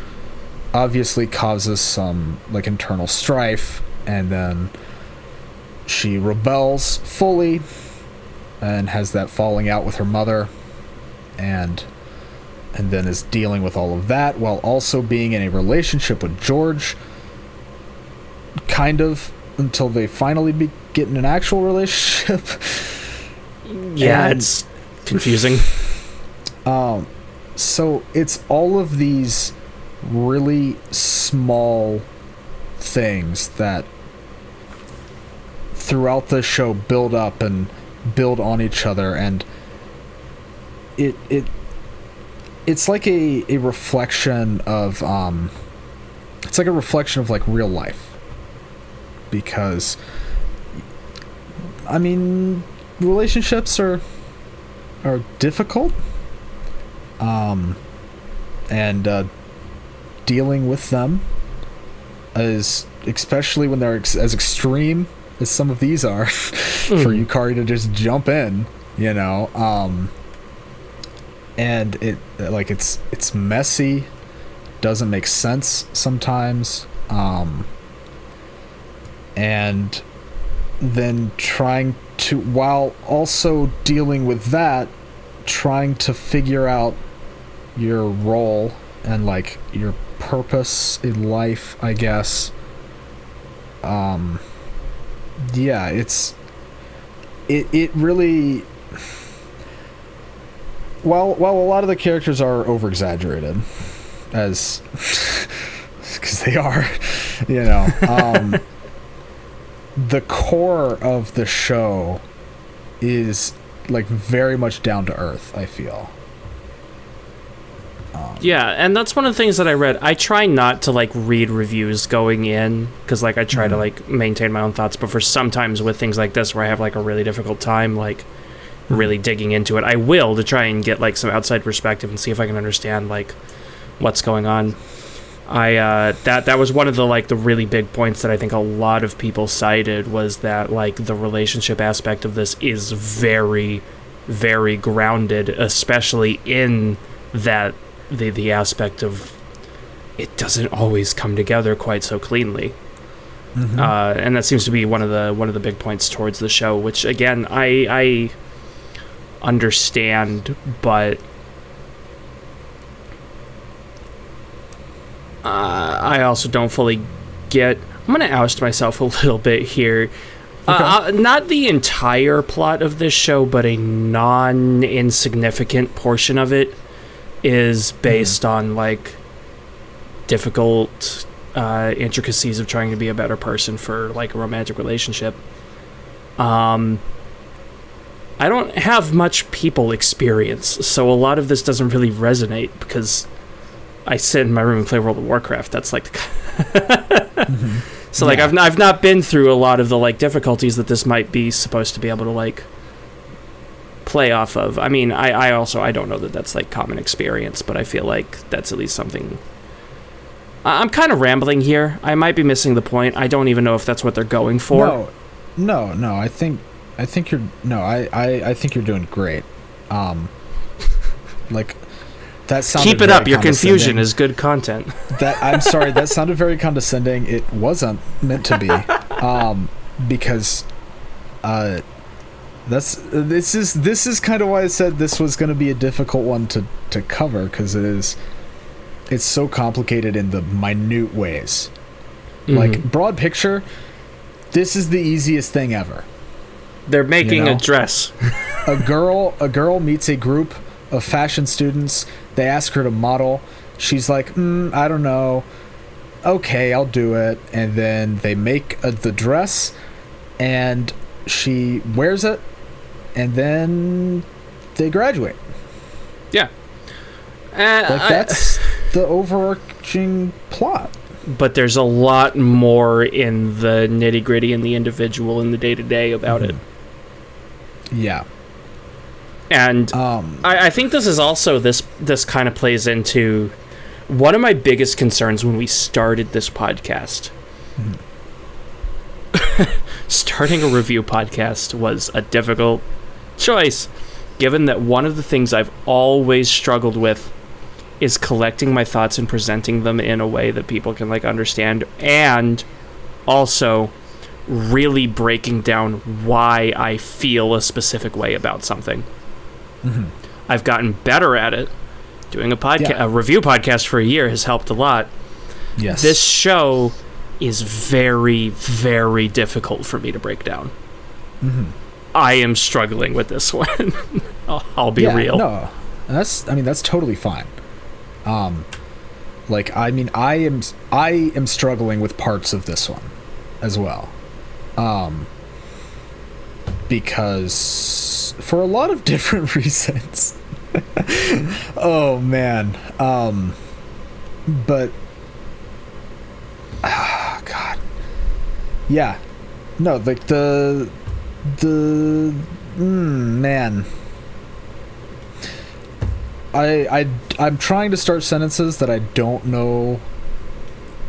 obviously causes some like internal strife, and then she rebels fully and has that falling out with her mother, and then is dealing with all of that while also being in a relationship with George, kind of, until they finally get in an actual relationship. Yeah, and it's confusing. So it's all of these really small things that throughout the show build up and build on each other, and it's like a reflection of it's like a reflection of like real life, because I mean relationships are difficult, and dealing with them is, especially when they're as extreme as some of these are, for Yukari to just jump in, you know, and it's messy, doesn't make sense sometimes, and then trying to, while also dealing with that, trying to figure out your role and like your purpose in life, I guess. Yeah, it really, while a lot of the characters are over exaggerated, as because they are, you know, the core of the show is like very much down to earth, I feel. Yeah, and that's one of the things that I read. I try not to like read reviews going in, because like I try to like maintain my own thoughts, but for sometimes with things like this where I have like a really difficult time like really digging into it, I will, to try and get like some outside perspective and see if I can understand like what's going on. That was one of the like the really big points that I think a lot of people cited, was that like the relationship aspect of this is very, very grounded, especially in that the aspect of it doesn't always come together quite so cleanly. And that seems to be one of the big points towards the show, which again I understand, but I also don't fully get. I'm going to oust myself a little bit here. Okay. Not the entire plot of this show, but a non-insignificant portion of it is based on like difficult intricacies of trying to be a better person for like a romantic relationship. I don't have much people experience, so a lot of this doesn't really resonate, because I sit in my room and play World of Warcraft. That's like the so like I've not been through a lot of the like difficulties that this might be supposed to be able to like play off of. I mean, I also don't know that that's like common experience, but I feel like that's at least something. I'm kind of rambling here. I might be missing the point. I don't even know if that's what they're going for. No. I think you're I think you're doing great. Like that sounded. Keep it up. Your confusion is good content. I'm sorry. That sounded very condescending. It wasn't meant to be, because this is kind of why I said this was going to be a difficult one to cover, because it's so complicated in the minute ways. Like broad picture, this is the easiest thing ever. They're making a dress. a girl meets a group of fashion students. They ask her to model. She's like, I don't know. Okay, I'll do it. And then they make the dress, and she wears it, and then they graduate. Yeah. That's the overarching plot. But there's a lot more in the nitty-gritty and the individual and the day-to-day about it. Yeah. And I think this is also, this kind of plays into one of my biggest concerns when we started this podcast. Starting a review podcast was a difficult choice. given that one of the things I've always struggled with is collecting my thoughts and presenting them in a way that people can like understand, and also really breaking down why I feel a specific way about something. Mm-hmm. I've gotten better at it. Doing a review podcast for a year has helped a lot. Yes. This show is very, very difficult for me to break down. Mm-hmm. I am struggling with this one. I'll be real. No, that's totally fine. I am struggling with parts of this one as well. Because for a lot of different reasons. Oh man. But God. Yeah. No, like man. I'm trying to start sentences that I don't know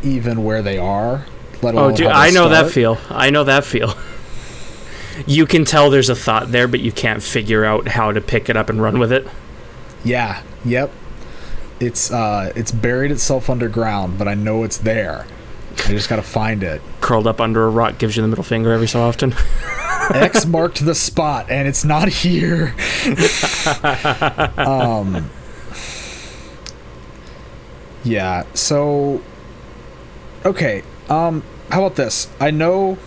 even where they are, let alone how to I know start. that feel. I know that feel. You can tell there's a thought there, but you can't figure out how to pick it up and run with it. Yeah. Yep. It's buried itself underground, but I know it's there. I just gotta find it. Curled up under a rock gives you the middle finger every so often. X marked the spot, and it's not here. Yeah. So. Okay. How about this? I know,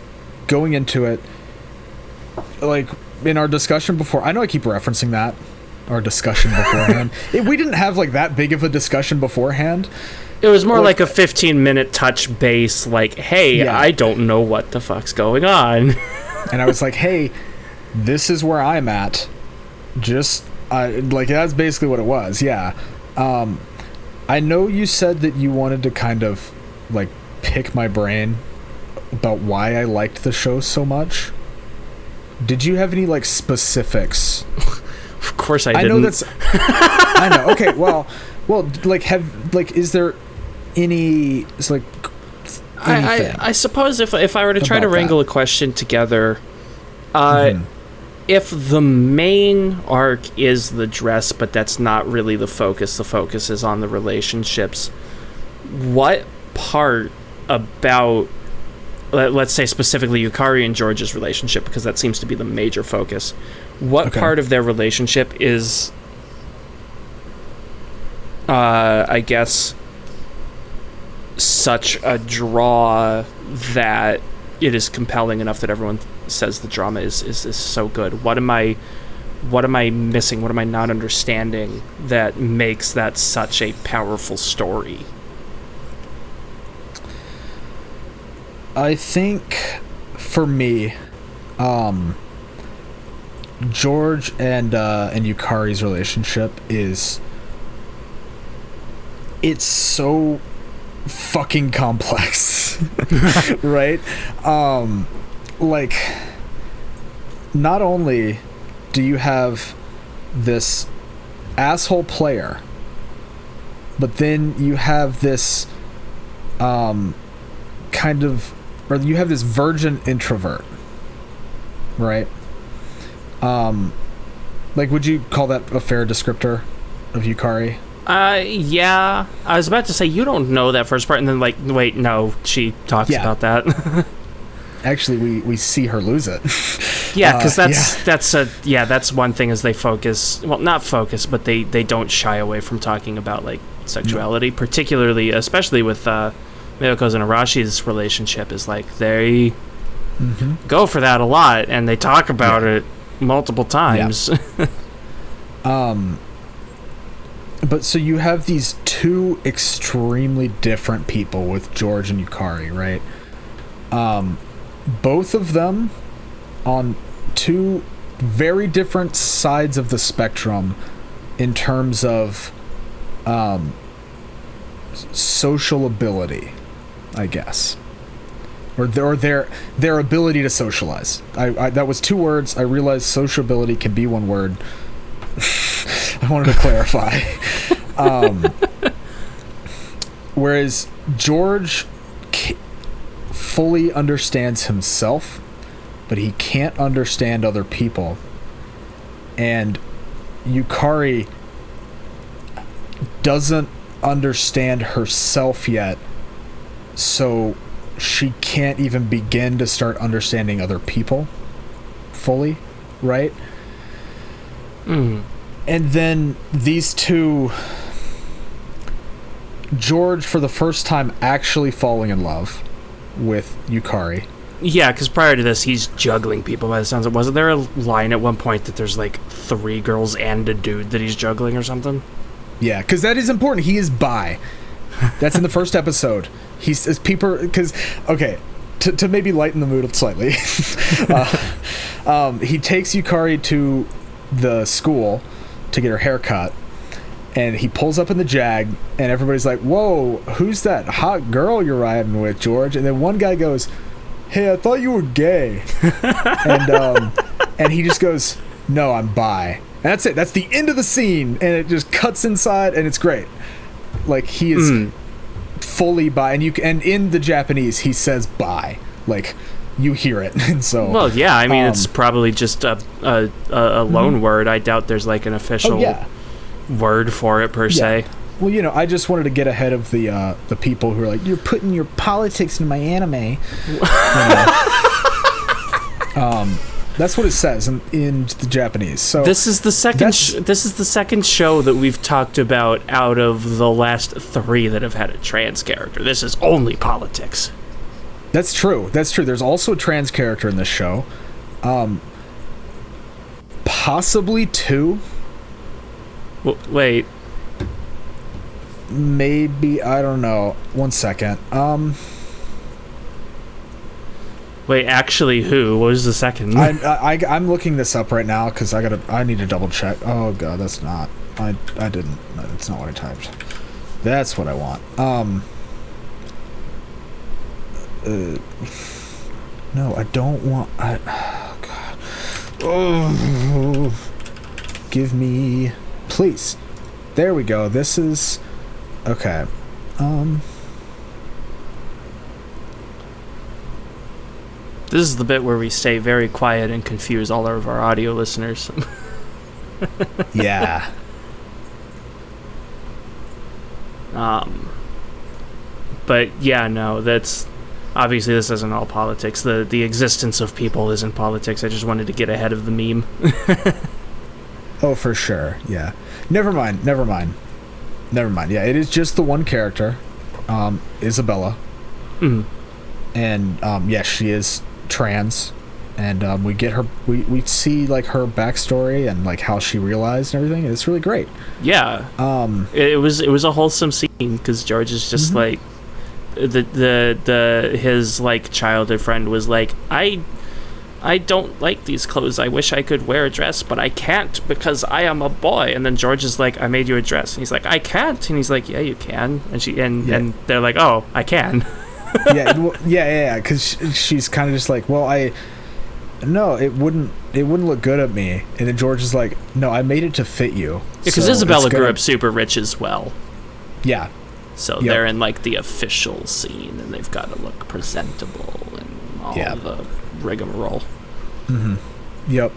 going into it, like in our discussion before, I know I keep referencing that, our discussion beforehand. We didn't have like that big of a discussion beforehand. It was more like a 15-minute touch base, like, hey, Yeah. I don't know what the fuck's going on. And I was like, hey, this is where I'm at. Just, like, that's basically what it was, yeah. I know you said that you wanted to kind of, like, pick my brain about why I liked the show so much. Did you have any, like, specifics? Of course I didn't. I know that's... I know, okay, well, like, is there any... It's like... I suppose if I were to try to wrangle a question together, if the main arc is the dress, but that's not really the focus is on the relationships, what part about, let's say specifically Yukari and George's relationship, because that seems to be the major focus, what part of their relationship is, I guess, such a draw that it is compelling enough that everyone says the drama is so good? What am I missing? What am I not understanding that makes that such a powerful story? I think for me, George and Yukari's relationship it's so fucking complex. Right? Like, not only do you have this asshole player, but then you have this you have this virgin introvert, right? Like, would you call that a fair descriptor of Yukari? Yeah. I was about to say, you don't know that first part, and then, like, wait, no, she talks about that. Actually, we see her lose it. Yeah, because that's one thing, is they focus, well, not focus, but they don't shy away from talking about, like, sexuality, particularly, especially with Miyoko's and Arashi's relationship, is like, they go for that a lot, and they talk about it multiple times. Yeah. But so you have these two extremely different people with George and Yukari, right? Both of them on two very different sides of the spectrum in terms of social ability, I guess, or their ability to socialize. I that was two words. I realized sociability can be one word. I wanted to clarify. Whereas George fully understands himself, but he can't understand other people. And Yukari doesn't understand herself yet, so she can't even begin to start understanding other people fully, right? Mm. And then these two, George for the first time actually falling in love with Yukari. Yeah, because prior to this, he's juggling people by the sounds of it. Wasn't there a line at one point that there's like 3 girls and a dude that he's juggling or something? Yeah, because that is important. He is bi. That's in the first episode. He's as people, because, okay, to maybe lighten the mood slightly, he takes Yukari to the school to get her hair cut, and he pulls up in the Jag, and everybody's like, whoa, who's that hot girl you're riding with, George? And then one guy goes, hey, I thought you were gay. And he just goes, no, I'm bi. And that's it. That's the end of the scene, and it just cuts inside, and it's great. Like, he is fully bi, and in the Japanese, he says bi. Like, you hear it. And so, well, yeah, I mean, it's probably just a loan word. I doubt there's like an official word for it per se. Well, you know, I just wanted to get ahead of the people who are like, you're putting your politics in my anime. That's what it says in the Japanese. So this is the second. This is the second show that we've talked about out of the last 3 that have had a trans character. This is only politics. That's true. That's true. There's also a trans character in this show. Possibly 2. Wait. Maybe, I don't know. One second. Wait, actually, who? What was the second? I'm looking this up right now because I need to double check. Oh god, that's not. I didn't. That's not what I typed. That's what I want. No, I don't want. Oh god. Oh, give me, please. There we go. This is okay. This is the bit where we stay very quiet and confuse all of our audio listeners. Yeah. But yeah, no, that's obviously this isn't all politics. The existence of people isn't politics. I just wanted to get ahead of the meme. Oh, for sure. Yeah. Never mind. Yeah, it is just the one character, Isabella. Mm-hmm. And yeah, she is trans, and we get her. We see like her backstory and like how she realized and everything. It's really great. Yeah. It was a wholesome scene because George is just like his like childhood friend was like, I don't like these clothes. I wish I could wear a dress, but I can't because I am a boy. And then George is like, I made you a dress. And he's like, I can't. And he's like, yeah, you can. And they're like, oh, I can. yeah. Because she's kind of just like, well, no, it wouldn't look good at me. And then George is like, no, I made it to fit you. Because Isabella grew up super rich as well. Yeah. So they're in like the official scene, and they've got to look presentable and all the rigmarole. Mm-hmm. Yep.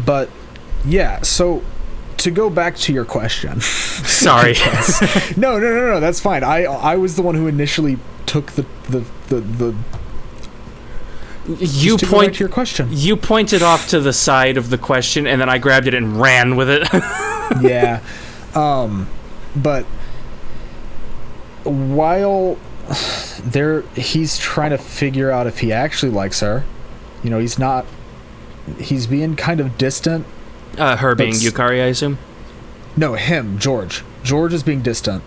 But yeah. So to go back to your question. Sorry. No. That's fine. I was the one who initially took the to your question. You pointed off to the side of the question, and then I grabbed it and ran with it. Yeah. But while he's trying to figure out if he actually likes her, you know, he's being kind of distant. Her being Yukari, I assume? No, him, George is being distant,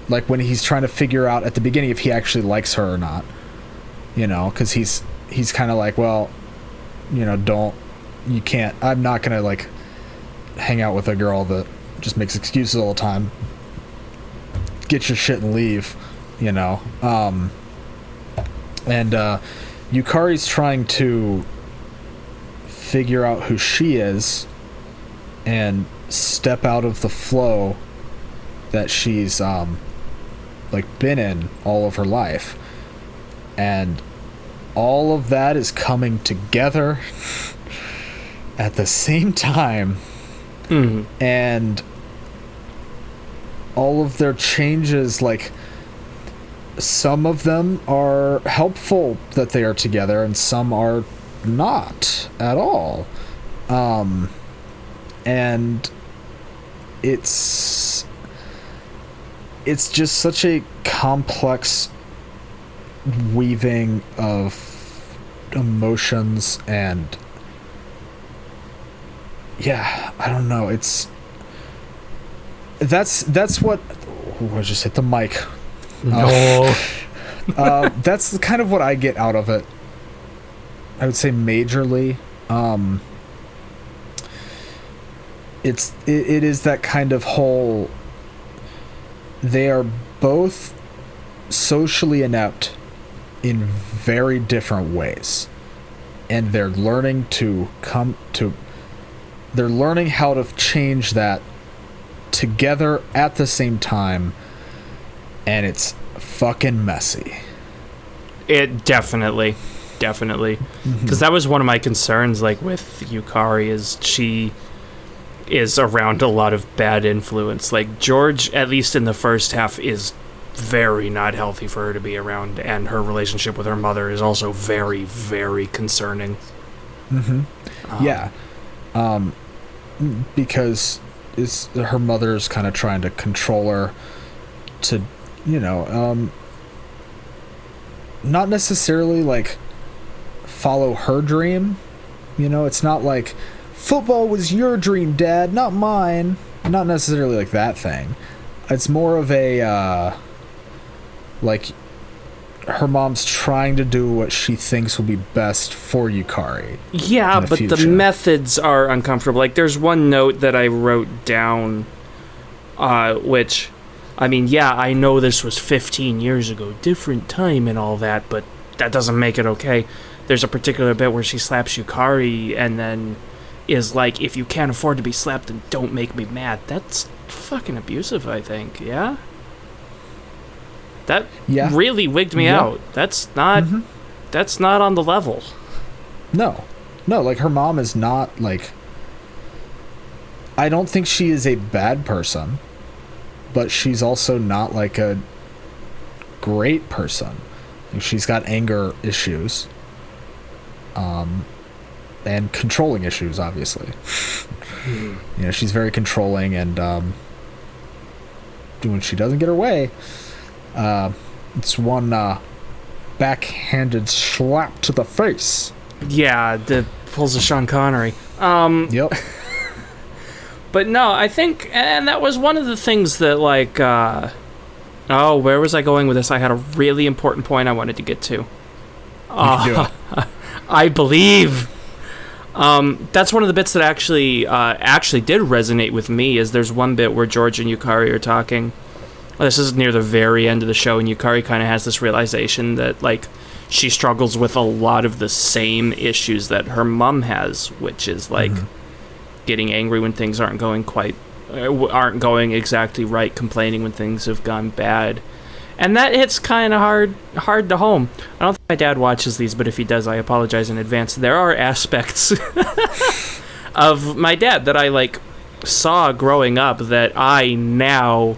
like when he's trying to figure out at the beginning if he actually likes her or not, you know, because he's kind of like, well, you know, you can't, I'm not gonna like hang out with a girl that just makes excuses all the time. Get your shit and leave, you know. And Yukari's trying to figure out who she is and step out of the flow that she's like been in all of her life, and all of that is coming together at the same time And all of their changes, like, some of them are helpful that they are together, and some are not at all. And it's just such a complex weaving of emotions, and yeah, I don't know, that's what I just hit the mic. No. That's kind of what I get out of it. I would say majorly. It is that kind of whole, they are both socially inept in very different ways, and they're learning how to change that together at the same time, and it's fucking messy. It definitely, because that was one of my concerns, like, with Yukari, is she is around a lot of bad influence. Like, George, at least in the first half, is very not healthy for her to be around, and her relationship with her mother is also very, very concerning. Because her mother's kind of trying to control her to, not necessarily, like, follow her dream. It's not like, football was your dream, Dad, not mine. Not necessarily like that thing. It's more of a, like, her mom's trying to do what she thinks will be best for Yukari. Yeah, but future. The methods are uncomfortable. Like, there's one note that I wrote down, which, I mean, yeah, I know this was 15 years ago, different time and all that, but that doesn't make it okay. There's a particular bit where she slaps Yukari and then is like, if you can't afford to be slapped, then don't make me mad. That's fucking abusive, I think, yeah? That really wigged me out. That's not on the level. No, like, her mom is not, like, I don't think she is a bad person, but she's also not, like, a great person. Like, she's got anger issues, and controlling issues, obviously. She's very controlling, and when she doesn't get her way, it's one backhanded slap to the face. Yeah, that pulls a Sean Connery. Yep. But no, I think, and that was one of the things that, like, where was I going with this? I had a really important point I wanted to get to. Do it. I believe. That's one of the bits that actually did resonate with me, is there's one bit where George and Yukari are talking. This is near the very end of the show, and Yukari kind of has this realization that, like, she struggles with a lot of the same issues that her mom has, which is, like, getting angry when things aren't going exactly right, complaining when things have gone bad. And that hits kind of hard to home. I don't think my dad watches these, but if he does, I apologize in advance. There are aspects of my dad that I, like, saw growing up that I now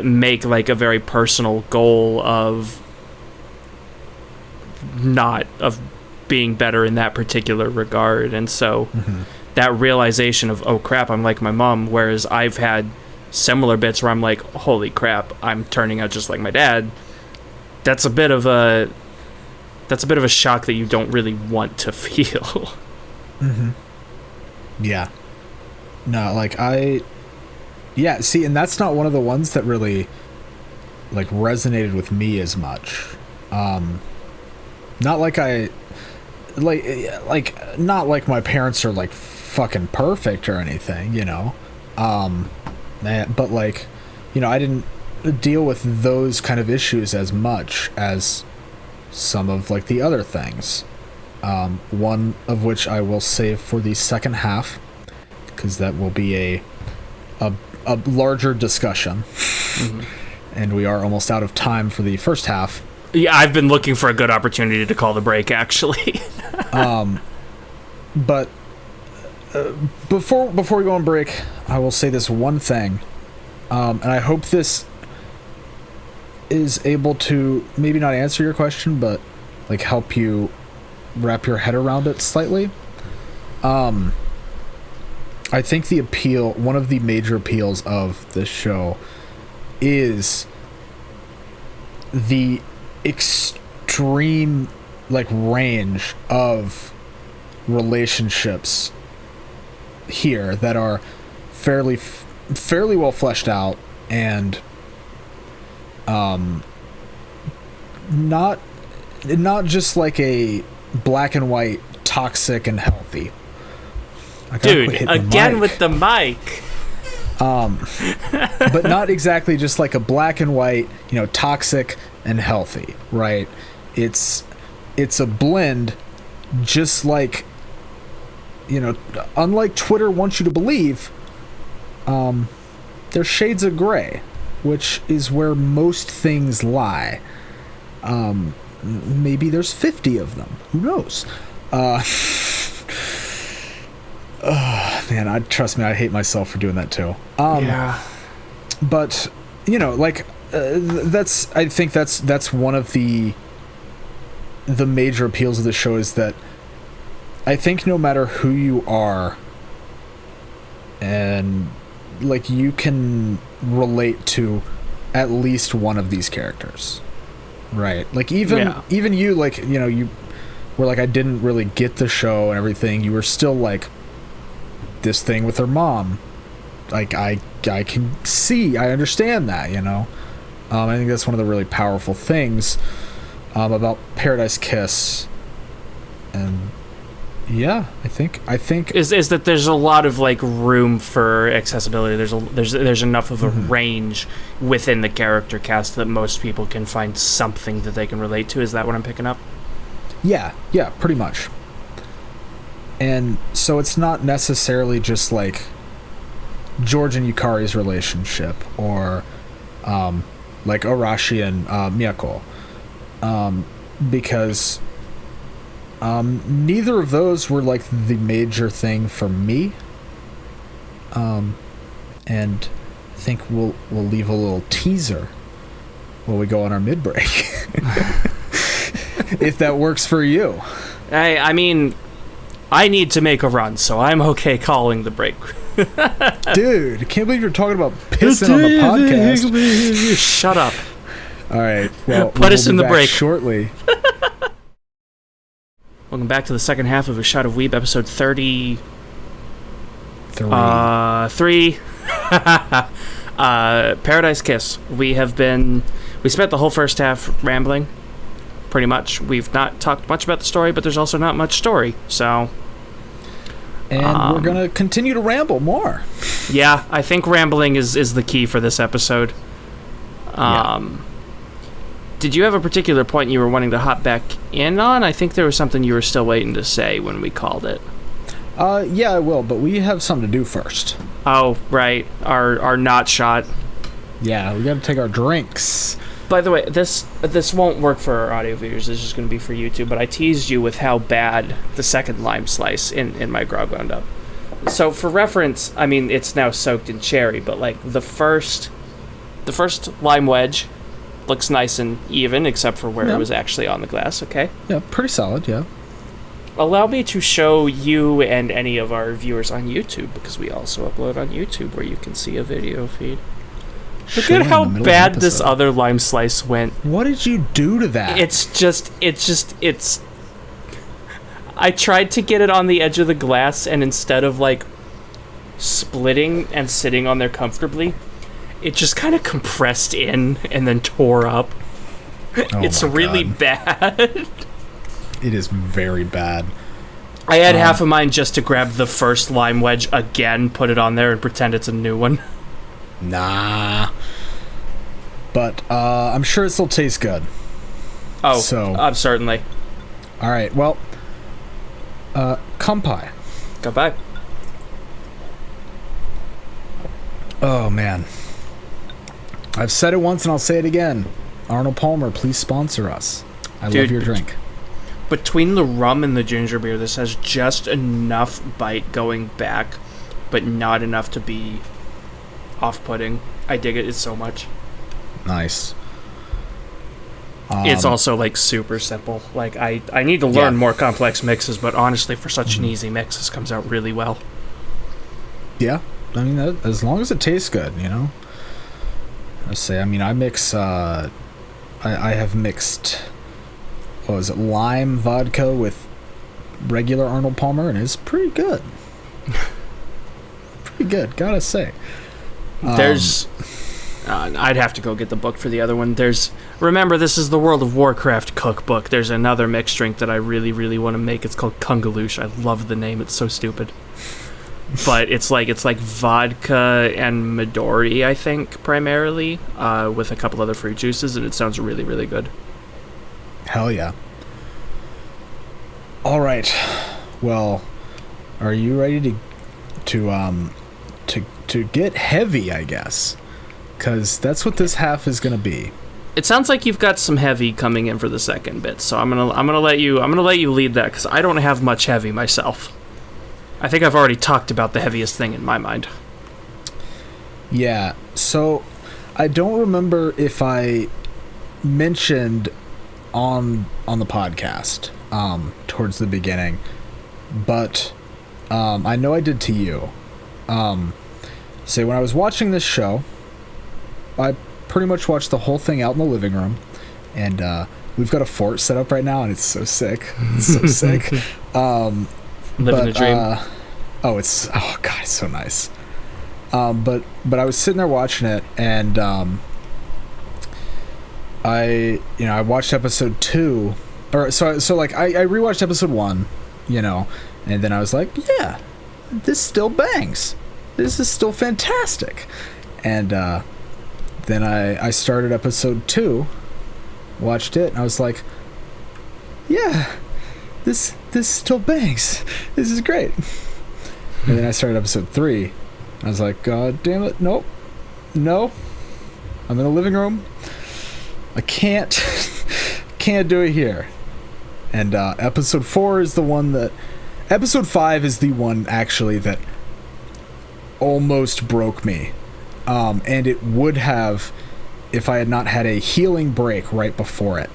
make, like, a very personal goal of being better in that particular regard. And so that realization of, oh crap, I'm like my mom, whereas I've had similar bits where I'm like, holy crap, I'm turning out just like my dad. That's a bit of a shock that you don't really want to feel. Yeah. No, like, see, and that's not one of the ones that really, like, resonated with me as much. Not like not like my parents are, like, fucking perfect or anything, but, like, I didn't deal with those kind of issues as much as some of, like, the other things. One of which I will save for the second half, because that will be a larger discussion. And we are almost out of time for the first half. Yeah, I've been looking for a good opportunity to call the break, actually. But before we go on break, I will say this one thing, and I hope this is able to maybe not answer your question, but like help you wrap your head around it slightly. I think one of the major appeals of this show is the extreme like range of relationships here that are fairly well fleshed out and not just like a black and white toxic and healthy. Dude, again with the mic. But not exactly just like a black and white, toxic and healthy, right? It's a blend, just like, unlike Twitter wants you to believe, there's shades of gray, which is where most things lie. Maybe there's 50 of them. Who knows? Man, trust me, I hate myself for doing that too. Yeah. But, I think that's one of the major appeals of the show, is that I think no matter who you are, and like you can relate to at least one of these characters, right? Like even you, like, you were like, I didn't really get the show and everything. You were still like, this thing with her mom, like I can see, I understand that, I think that's one of the really powerful things about Paradise Kiss. And yeah, I think is that there's a lot of like room for accessibility. There's enough of a range within the character cast that most people can find something that they can relate to. Is that what I'm picking up? Yeah, pretty much. And so it's not necessarily just like George and Yukari's relationship, or like Arashi and Miyako, because neither of those were like the major thing for me. And I think we'll leave a little teaser when we go on our mid-break. If that works for you. I mean, I need to make a run, so I'm okay calling the break. Dude, I can't believe you're talking about pissing on the podcast. Shut up. All right. Well, put us in the break shortly. Welcome back to the second half of A Shot of Weeb, episode 30. 3. Paradise Kiss. We spent the whole first half rambling. Pretty much. We've not talked much about the story, but there's also not much story, so... And we're going to continue to ramble more. Yeah, I think rambling is the key for this episode. Did you have a particular point you were wanting to hop back in on? I think there was something you were still waiting to say when we called it. Yeah, I will, but we have something to do first. Oh, right. Our not shot. Yeah, we got to take our drinks. By the way, this won't work for our audio viewers. This is just going to be for YouTube. But I teased you with how bad the second lime slice in my grog wound up. So for reference, I mean, it's now soaked in cherry, but like the first lime wedge looks nice and even, except for where it was actually on the glass. Okay. Yeah, pretty solid. Yeah. Allow me to show you and any of our viewers on YouTube, because we also upload on YouTube where you can see a video feed. Look at how bad this other lime slice went. What did you do to that? It's... I tried to get it on the edge of the glass, and instead of, like, splitting and sitting on there comfortably, it just kind of compressed in and then tore up. Oh, it's really bad. It is very bad. I had half of mine just to grab the first lime wedge again, put it on there, and pretend it's a new one. Nah. But I'm sure it still tastes good. Oh, so certainly. All right. Well, kanpai. Kanpai. Oh man. I've said it once and I'll say it again. Arnold Palmer, please sponsor us. I love your drink. between the rum and the ginger beer, this has just enough bite going back, but not enough to be off-putting. I dig it so much. Nice. It's also like super simple. Like I need to learn more complex mixes, but honestly, for such an easy mix, this comes out really well. Yeah, I mean, as long as it tastes good, you know. I say, I mean, I mix. I have mixed. What was it? Lime vodka with regular Arnold Palmer, and it's pretty good. Pretty good, gotta say. There's. I'd have to go get the book for the other one. Remember, this is the World of Warcraft cookbook. There's another mixed drink that I really, really want to make. It's called Kungaloosh. I love the name. It's so stupid. But it's like vodka and Midori, I think, primarily, with a couple other fruit juices, and it sounds really, really good. Hell yeah. All right. Well, are you ready to get heavy, I guess? Because that's what this half is going to be. It sounds like you've got some heavy coming in for the second bit, so I'm gonna let you lead that, because I don't have much heavy myself. I think I've already talked about the heaviest thing in my mind. Yeah. So I don't remember if I mentioned on the podcast towards the beginning, but I know I did to you. Say when I was watching this show, I pretty much watched the whole thing out in the living room, and we've got a fort set up right now, and it's so sick. It's so sick. Living the dream. Oh god, it's so nice. But I was sitting there watching it, and I watched episode 2, or so like I rewatched episode 1, you know, and then I was like, yeah, this still bangs. This is still fantastic. And then I started episode 2, watched it, and I was like, yeah, this still bangs. This is great. And then I started episode 3. I was like, God damn it, nope. No. I'm in the living room. I can't do it here. And episode 4 is the one that... Episode 5 is the one, actually, that almost broke me. And it would have if I had not had a healing break right before it,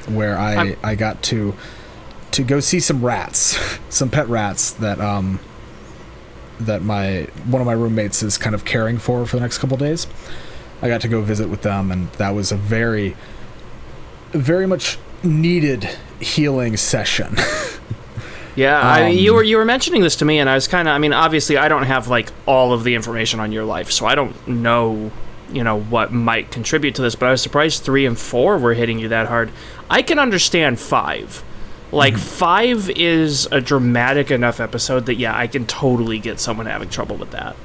where I got to go see some rats, some pet rats that one of my roommates is kind of caring for the next couple days. I got to go visit with them, and that was a very, very much needed healing session. Yeah, you were mentioning this to me, and I was kind of, I mean, obviously I don't have like all of the information on your life, so I don't know, what might contribute to this, but I was surprised 3 and 4 were hitting you that hard. I can understand 5. Like, 5 is a dramatic enough episode that, yeah, I can totally get someone having trouble with that.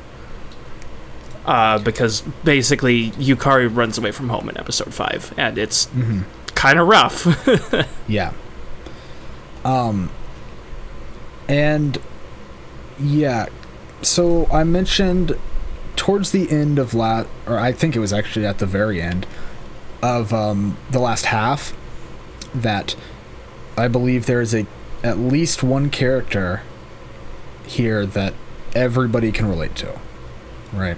Because basically Yukari runs away from home in episode 5, and it's kind of rough. Yeah. And yeah, so I mentioned towards the end of or I think it was actually at the very end of the last half, that I believe there is at least one character here that everybody can relate to, right?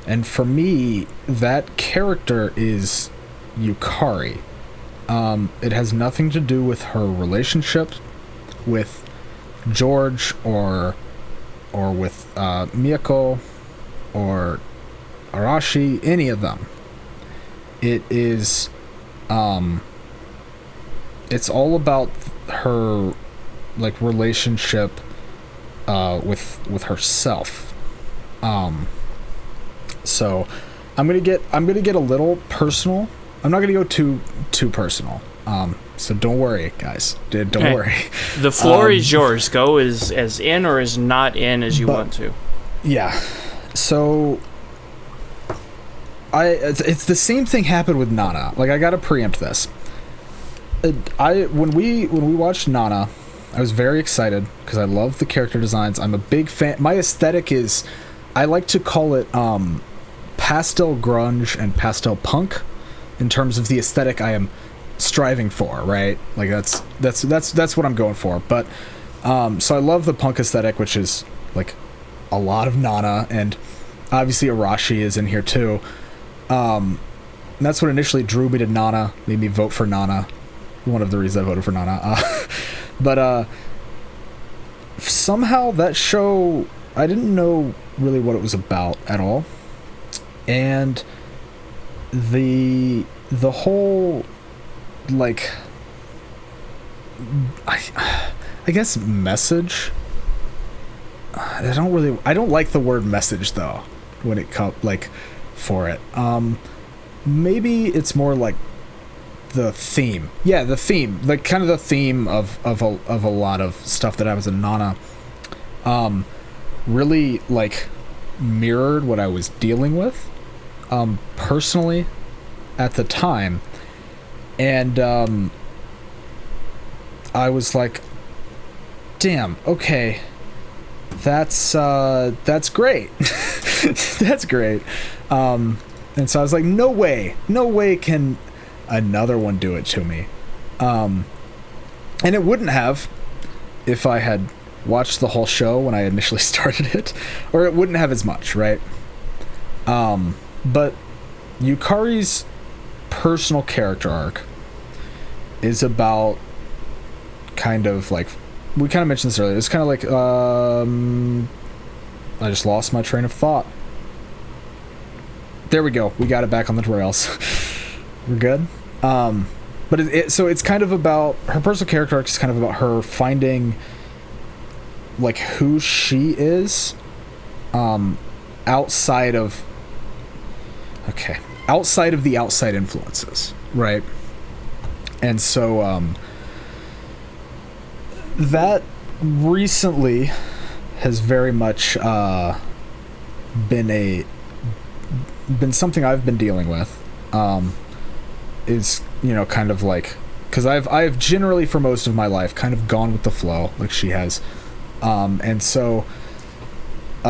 And for me, that character is Yukari. It has nothing to do with her relationship with George or with Miyako or Arashi, any of them. It is it's all about her like relationship with herself. So I'm gonna get a little personal. I'm not gonna go too personal. So don't worry, guys. Don't worry. The floor is yours. Go as in or as not in as you want to. Yeah. So it's the same thing happened with Nana. Like, I gotta preempt this. When we watched Nana, I was very excited because I love the character designs. I'm a big fan. My aesthetic is, I like to call it pastel grunge and pastel punk. In terms of the aesthetic, I am striving for, right? Like that's what I'm going for. But so I love the punk aesthetic, which is like a lot of Nana, and obviously Arashi is in here too. And that's what initially drew me to Nana, made me vote for Nana. One of the reasons I voted for Nana. But somehow that show, I didn't know really what it was about at all. And the whole, like, I guess message, I don't like the word message though when it comes like for it. Maybe it's more like the theme. Yeah, the theme, like kind of the theme of a lot of stuff that happens in Nana, really like mirrored what I was dealing with personally at the time. And I was like, damn, okay, that's great. That's great. And so I was like, no way can another one do it to me. And it wouldn't have if I had watched the whole show when I initially started it, or it wouldn't have as much, right? But Yukari's personal character arc is about kind of like, we kind of mentioned this earlier, it's kind of like I just lost my train of thought. There we go, we got it back on the rails. We're good. But so it's kind of about her personal character arc is kind of about her finding like who she is outside of the outside influences, right? And so that recently has very much been something I've been dealing with. Is, you know, kind of like, because I've generally for most of my life kind of gone with the flow like she has, and so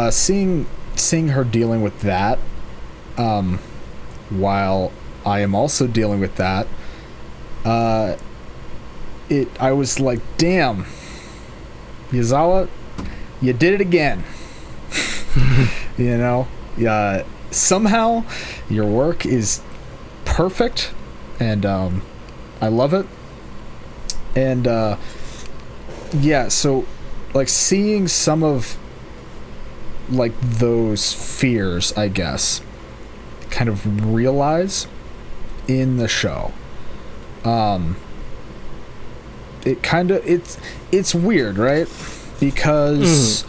seeing her dealing with that, while I am also dealing with that, I was like, damn, Yazawa, you did it again. You know, somehow your work is perfect, and I love it. And yeah, so like seeing some of like those fears, I guess, kind of realize in the show, it kind of, it's weird, right? Because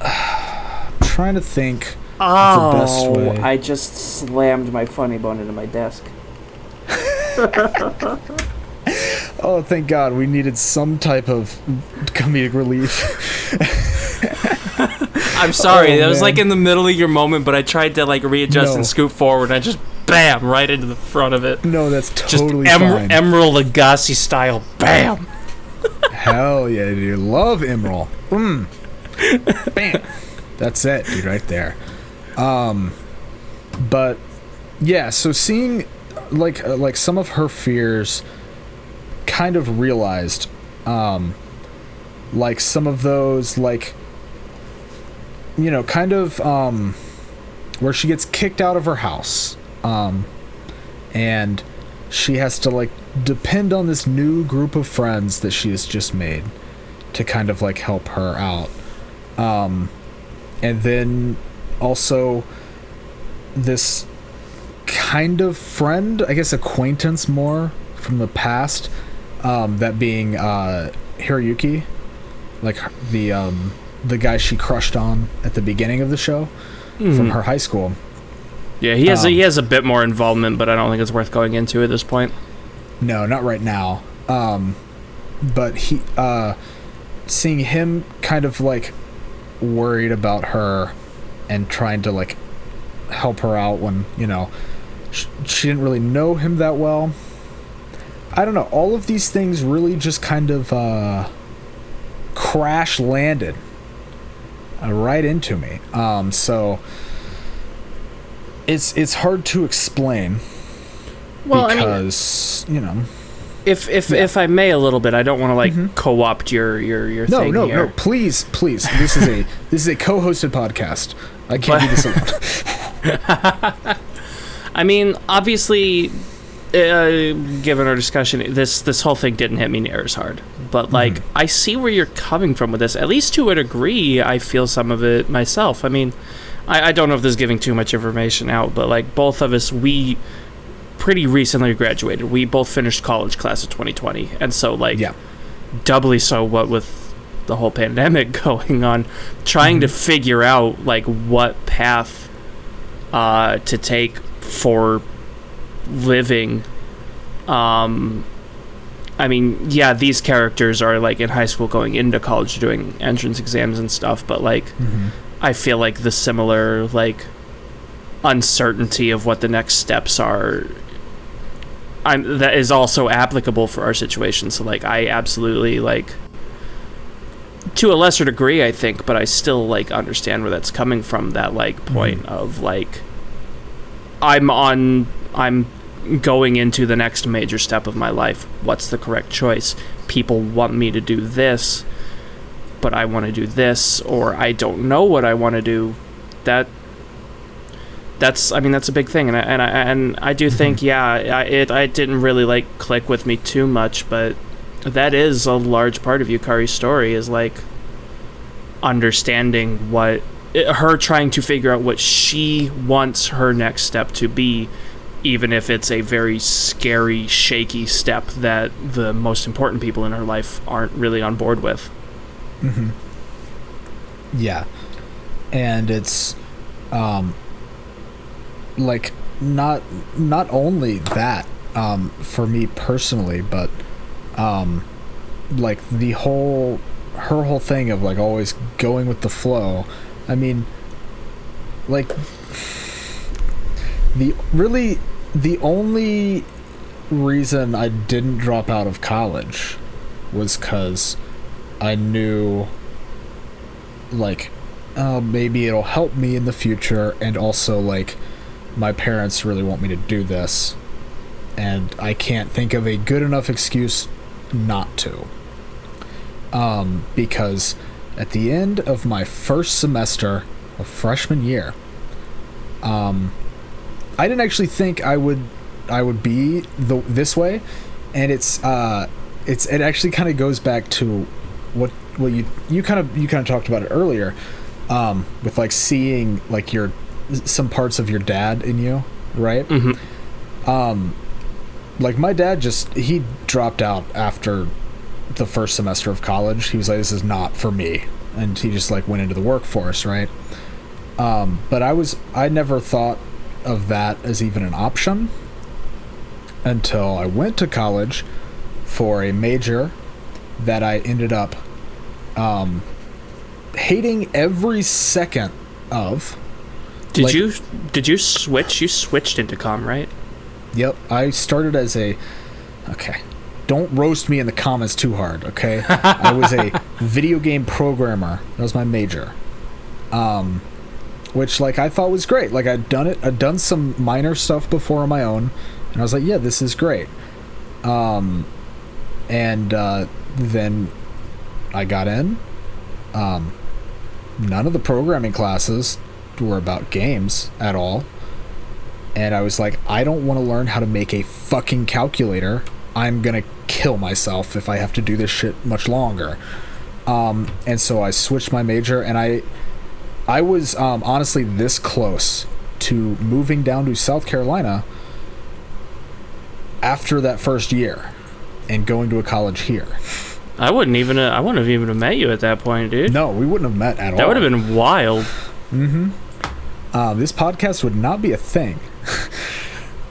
I'm trying to think the best way. I just slammed my funny bone into my desk. Oh, thank God. We needed some type of comedic relief. I'm sorry. That was man. like in the middle of your moment, but I tried to like readjust and scoot forward, and I just bam right into the front of it. No, that's just totally fine. Emerald Lagasse style. Bam. Hell yeah, dude. Love Emerald. Bam. That's it, dude, right there. But yeah, so seeing like some of her fears kind of realized, like some of those, like, you know, kind of where she gets kicked out of her house, and she has to like depend on this new group of friends that she has just made to kind of like help her out, and then also this kind of friend, I guess acquaintance more from the past, that being Hiroyuki, like the guy she crushed on at the beginning of the show, from her high school. Yeah, he has a bit more involvement, but I don't think it's worth going into at this point. No, not right now. But he, seeing him kind of like worried about her and trying to like help her out when, you know, she didn't really know him that well. I don't know. All of these things really just kind of crash landed right into me. So it's hard to explain, Well, because, you know. If I may a little bit, I don't want to like co-opt your thing here. No, please. This is a co-hosted podcast. I can't do this alone. I mean, obviously, given our discussion, this whole thing didn't hit me near as hard. But like, I see where you're coming from with this. At least to a degree, I feel some of it myself. I mean, I don't know if this is giving too much information out, but like both of us, we pretty recently graduated. We both finished college class of 2020, and so like doubly so what with the whole pandemic going on, trying to figure out like what path to take for living. I mean, yeah, these characters are like in high school going into college doing entrance exams and stuff, but like I feel like the similar like uncertainty of what the next steps are, that is also applicable for our situation. So like I absolutely, like, to a lesser degree I think, but I still like understand where that's coming from, that like point of like I'm going into the next major step of my life. What's the correct choice? People want me to do this, but I want to do this, or I don't know what I want to do. That's a big thing, and I do think, it didn't really like click with me too much, but that is a large part of Yukari's story, is like understanding her trying to figure out what she wants her next step to be, even if it's a very scary, shaky step that the most important people in her life aren't really on board with. Yeah, and it's like not only that for me personally, but like her whole thing of like always going with the flow. I mean, like the only reason I didn't drop out of college was because I knew like maybe it'll help me in the future, and also like my parents really want me to do this, and I can't think of a good enough excuse not to. Because at the end of my first semester of freshman year, I didn't actually think I would be this way, and it actually kind of goes back to what you kind of talked about it earlier, with like seeing like some parts of your dad in you, right? Like my dad he dropped out after the first semester of college. He was like, this is not for me, and he just like went into the workforce, right? But I never thought of that as even an option until I went to college for a major that I ended up hating every second of. Did you switch? You switched into comm, right? Yep, I started as okay, don't roast me in the comments too hard, okay? I was a video game programmer. That was my major. Which like I thought was great. Like I'd done some minor stuff before on my own, and I was like, yeah, this is great. And then I got in. None of the programming classes were about games at all, and I was like, I don't want to learn how to make a fucking calculator. I'm gonna kill myself if I have to do this shit much longer. And so I switched my major, and I was honestly this close to moving down to South Carolina after that first year and going to a college here. I wouldn't have even met you at that point, dude. No, we wouldn't have met at all. That would have been wild. This podcast would not be a thing.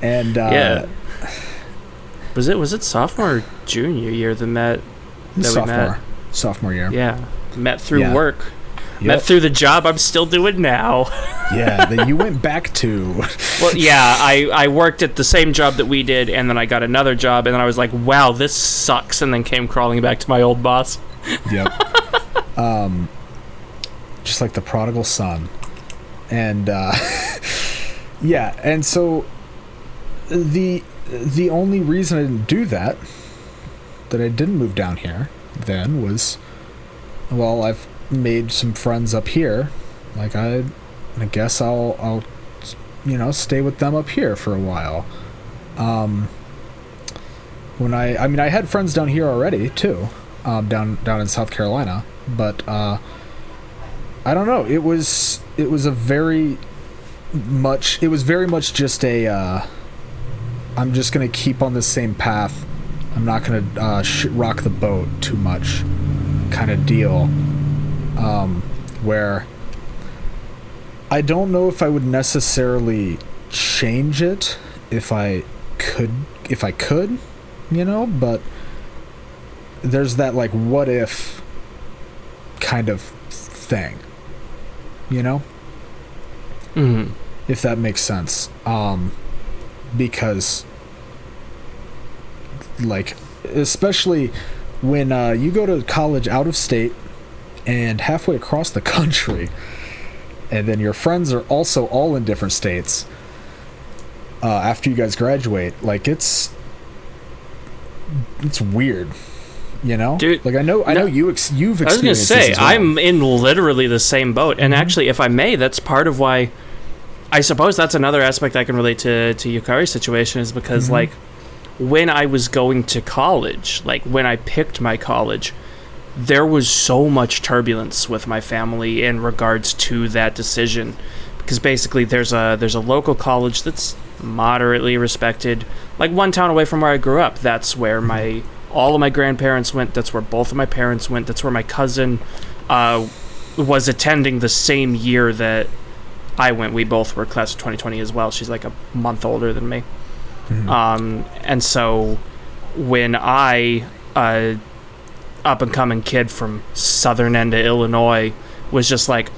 And yeah. Was it sophomore or junior year that we met? Sophomore year. Yeah. Met through work. Yep. Met through the job I'm still doing now. Yeah, that you went back to. Well, yeah, I worked at the same job that we did, and then I got another job, and then I was like, wow, this sucks, and then came crawling back to my old boss. Yep. Just like the prodigal son. And, yeah, and so the only reason I didn't do that I didn't move down here then was, well, I've made some friends up here. Like, I guess I'll stay with them up here for a while. When I had friends down here already too, down in South Carolina, but I don't know. It was very much just a I'm just gonna keep on the same path. I'm not gonna rock the boat too much, kind of deal. Where I don't know if I would necessarily change it if I could, but there's that, like, what if kind of thing, Mm-hmm. if that makes sense. Because, like, especially when you go to college out of state and halfway across the country, and then your friends are also all in different states after you guys graduate, like, it's weird, Dude, like, I know you've experienced. I was gonna say, this as well. I'm in literally the same boat, and actually, if I may, that's part of why. I suppose that's another aspect I can relate to Yukari's situation, is because like, when I was going to college, like when I picked my college, there was so much turbulence with my family in regards to that decision, because basically there's a local college that's moderately respected, like one town away from where I grew up. That's where all of my grandparents went. That's where both of my parents went. That's where my cousin was attending the same year that I went. We both were class of 2020 as well. She's like a month older than me. And so when I, up-and-coming kid from southern end of Illinois, was just like,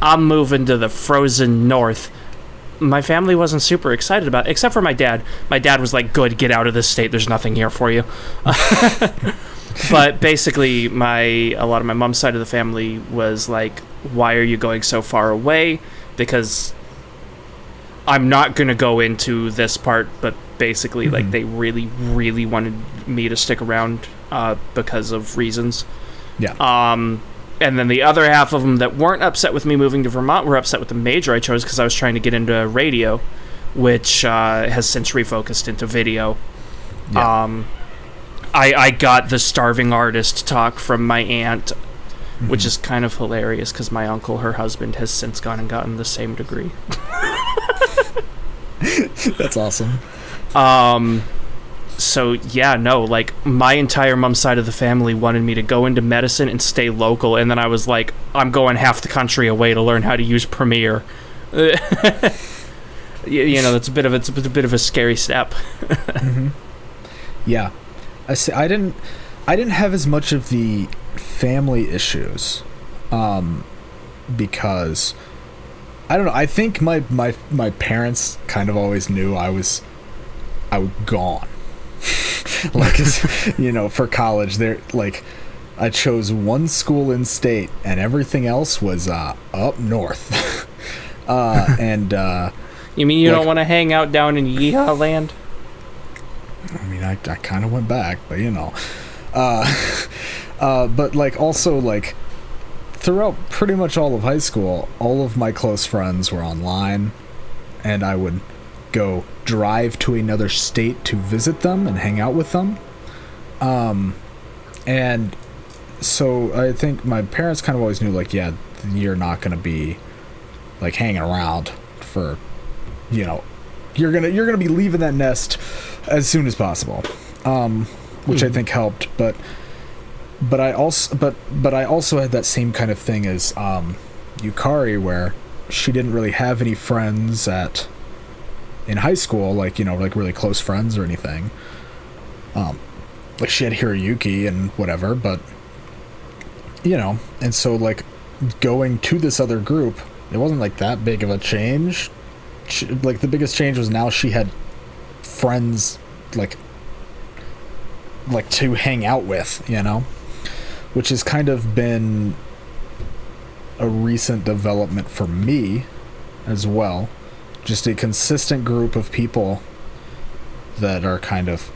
I'm moving to the frozen north, my family wasn't super excited about it, except for my dad. My dad was like, good, get out of this state. There's nothing here for you. But basically, a lot of my mom's side of the family was like, why are you going so far away? Because I'm not going to go into this part, but basically, like, they really, really wanted me to stick around because of reasons. Yeah. And then the other half of them that weren't upset with me moving to Vermont were upset with the major I chose, because I was trying to get into radio, which has since refocused into video. Yeah. I got the starving artist talk from my aunt, which is kind of hilarious, because my uncle, her husband, has since gone and gotten the same degree. That's awesome. So yeah, no, like, my entire mom's side of the family wanted me to go into medicine and stay local, and then I was like, I'm going half the country away to learn how to use Premiere. That's a bit of a scary step. Yeah, I didn't have as much of the family issues, because I don't know. I think my parents kind of always knew I was gone. Like, for college, they're like, I chose one school in state, and everything else was up north. And you mean you don't want to hang out down in Yeehaw land? I mean, I kind of went back, but but like, also, like, throughout pretty much all of high school, all of my close friends were online, and I would go drive to another state to visit them and hang out with them. And so I think my parents kind of always knew, like, yeah, you're not going to be, like, hanging around for, you're gonna be leaving that nest as soon as possible, which I think helped. But I also had that same kind of thing as Yukari, where she didn't really have any friends in high school, like, like really close friends or anything. Like, she had Hiroyuki and whatever, but and so, like, going to this other group, it wasn't like that big of a change. Like, the biggest change was now she had friends like to hang out with, which has kind of been a recent development for me as well. Just a consistent group of people that are kind of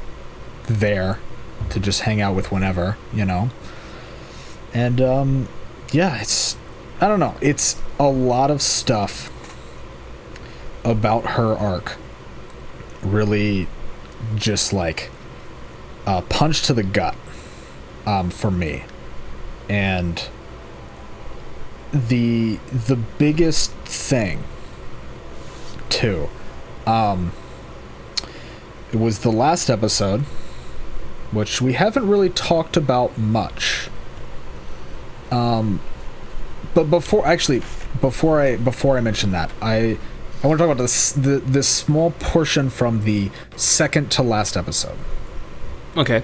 there to just hang out with whenever, you know. And yeah, it's, I don't know, it's a lot of stuff about her arc really just like a punch to the gut for me. And the biggest thing too, it was the last episode, which we haven't really talked about much. But before I mention that, I want to talk about this small portion from the second to last episode. Okay.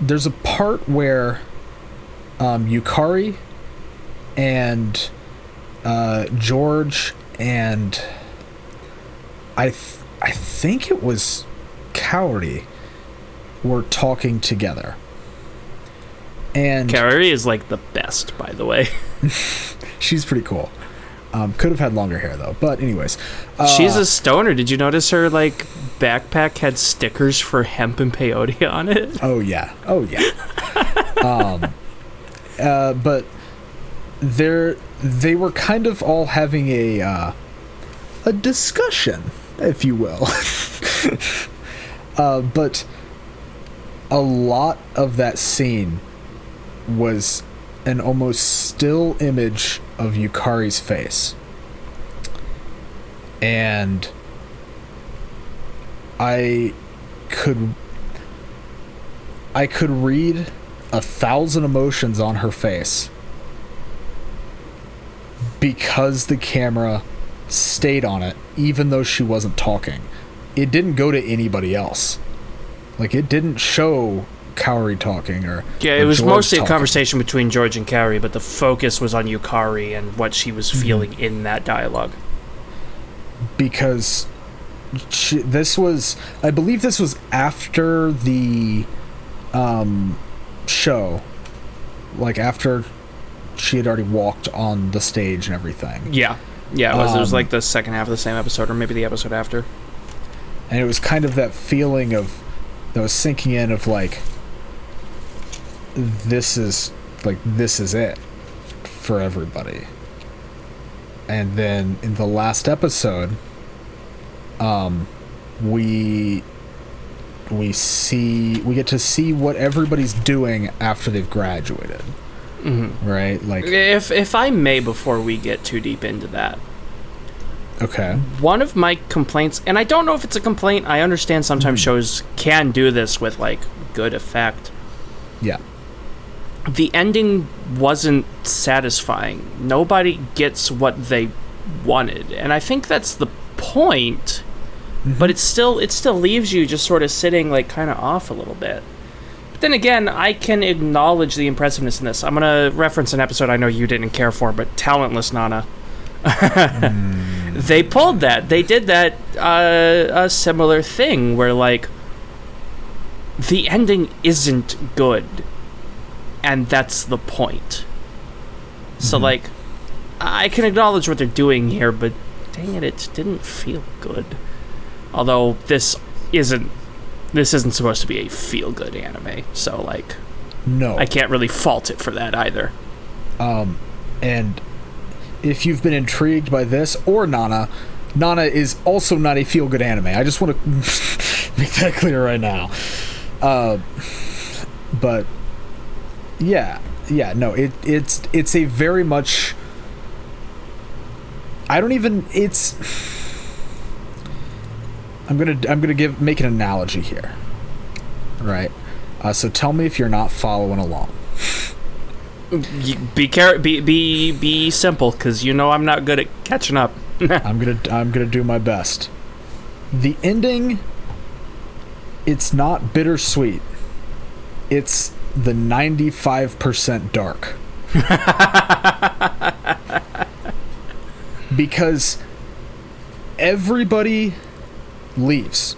There's a part where Yukari and George and I think it was Kaori were talking together. And Kaori is like the best, by the way. She's pretty cool. Could have had longer hair though, but anyways, she's a stoner. Did you notice her like backpack had stickers for hemp and peyote on it? Oh yeah. But they were kind of all having a discussion, if you will. But a lot of that scene was an almost still image of Yukari's face. And I could read 1,000 emotions on her face because the camera stayed on it, even though she wasn't talking. It didn't go to anybody else. Like, it didn't show Kaori talking or it was George mostly talking. a conversation between George and Kaori, but the focus was on Yukari and what she was feeling in that dialogue. Because I believe this was after the show, like after she had already walked on the stage and everything. Yeah, it was like the second half of the same episode, or maybe the episode after. And it was kind of that feeling of that was sinking in of like, this is it for everybody. And then in the last episode, we get to see what everybody's doing after they've graduated. Mm-hmm. Right? Like, if I may, before we get too deep into that. Okay. One of my complaints, and I don't know if it's a complaint, I understand sometimes shows can do this with like good effect. Yeah. The ending wasn't satisfying. Nobody gets what they wanted, and I think that's the point. Mm-hmm. But it still leaves you just sort of sitting like kind of off a little bit. But then again, I can acknowledge the impressiveness in this. I'm gonna reference an episode I know you didn't care for, but Talentless Nana. They pulled that. They did that a similar thing where like the ending isn't good. And that's the point. So, like, I can acknowledge what they're doing here, but dang it didn't feel good. Although this isn't supposed to be a feel-good anime, so like, no, I can't really fault it for that either. And if you've been intrigued by this or Nana is also not a feel-good anime. I just want to make that clear right now. But yeah, no, it's a very much. I'm gonna make an analogy here, right? So tell me if you're not following along. Be simple, because you know I'm not good at catching up. I'm gonna do my best. The ending, it's not bittersweet. It's the 95% dark. Because everybody leaves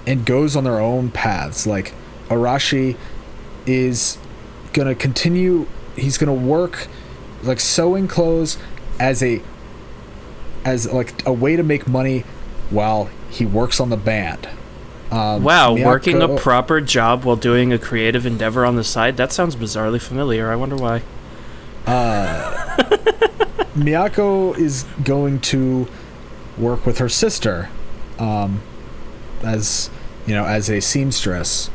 and goes on their own paths. Like, Arashi is gonna continue. He's gonna work like sewing clothes as like a way to make money while he works on the band. Wow, working a proper job while doing a creative endeavor on the side? That sounds bizarrely familiar. I wonder why. Miyako is going to work with her sister, as a seamstress.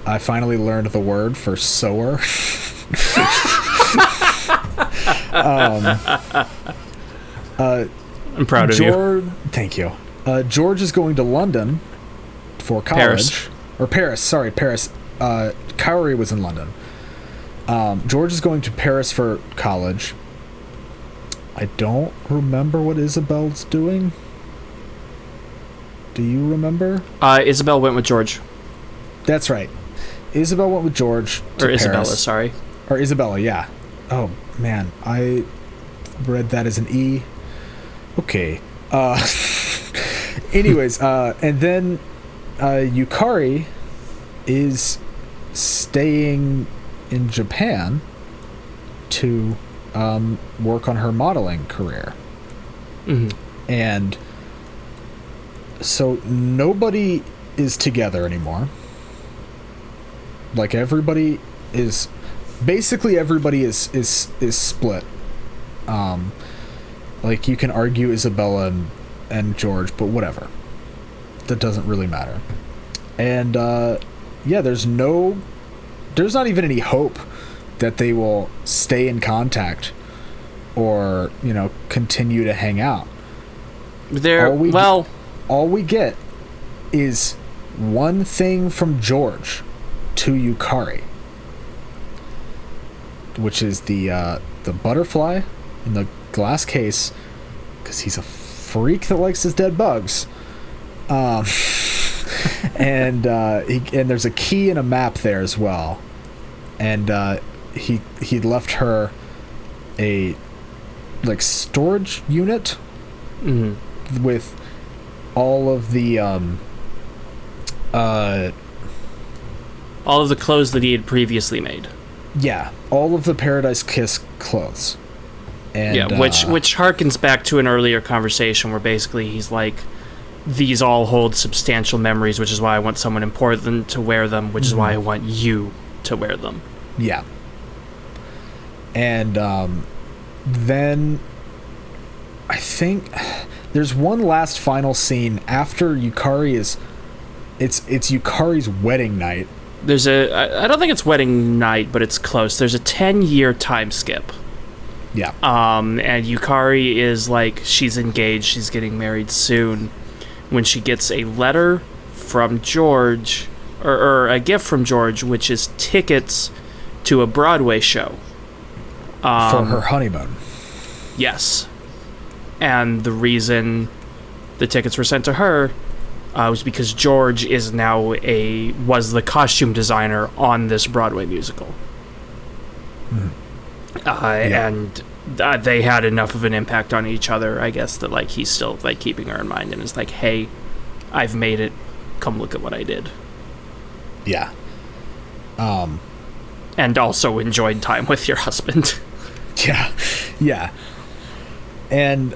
I finally learned the word for sewer. I'm proud of you. Thank you. George is going to London for college. Paris. Kaori was in London. George is going to Paris for college. I don't remember what Isabel's doing. Do you remember? Isabel went with George. That's right. Isabel went with George to Paris. Isabella, sorry. Or Isabella, yeah. Oh, man. I read that as an E. Okay. Anyways, and then Yukari is staying in Japan to work on her modeling career. Mm-hmm. And so nobody is together anymore. Like everybody is split. Like you can argue Isabella and George, but whatever. That doesn't really matter. And there's not even any hope that they will stay in contact or, continue to hang out. All we get is one thing from George to Yukari, which is the butterfly in the glass case, because he's a freak that likes his dead bugs. And there's a key and a map there as well. And he left her a storage unit with all of the clothes that he had previously made. Yeah, all of the Paradise Kiss clothes. And, which harkens back to an earlier conversation where basically he's like, these all hold substantial memories, which is why I want someone important to wear them, which is why I want you to wear them. Yeah. And then I think there's one last final scene after Yukari it's Yukari's wedding night. I don't think it's wedding night, but it's close. There's a 10-year time skip. Yeah. And Yukari is she's engaged, she's getting married soon, when she gets a letter from George, or a gift from George, which is tickets to a Broadway show. For her honeymoon. Yes. And the reason the tickets were sent to her was because George was the costume designer on this Broadway musical. And they had enough of an impact on each other, I guess, that he's still keeping her in mind and is like, hey, I've made it, come look at what I did. Yeah. And also enjoyed time with your husband. Yeah. And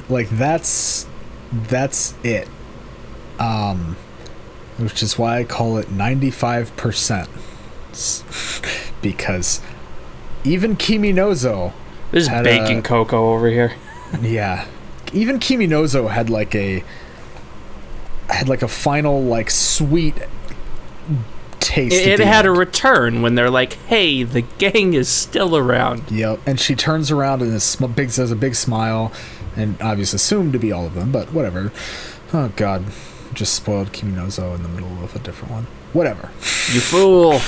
that's it. Which is why I call it 95%. Because even Kimi Nozo, there's baking cocoa over here. Yeah. Even Kimi Nozo had a final sweet taste. It had a return when they're like, hey, the gang is still around. Yep. And she turns around and says a big smile, and obviously assumed to be all of them, but whatever. Oh god. Just spoiled Kimi Nozo in the middle of a different one. Whatever. You fool.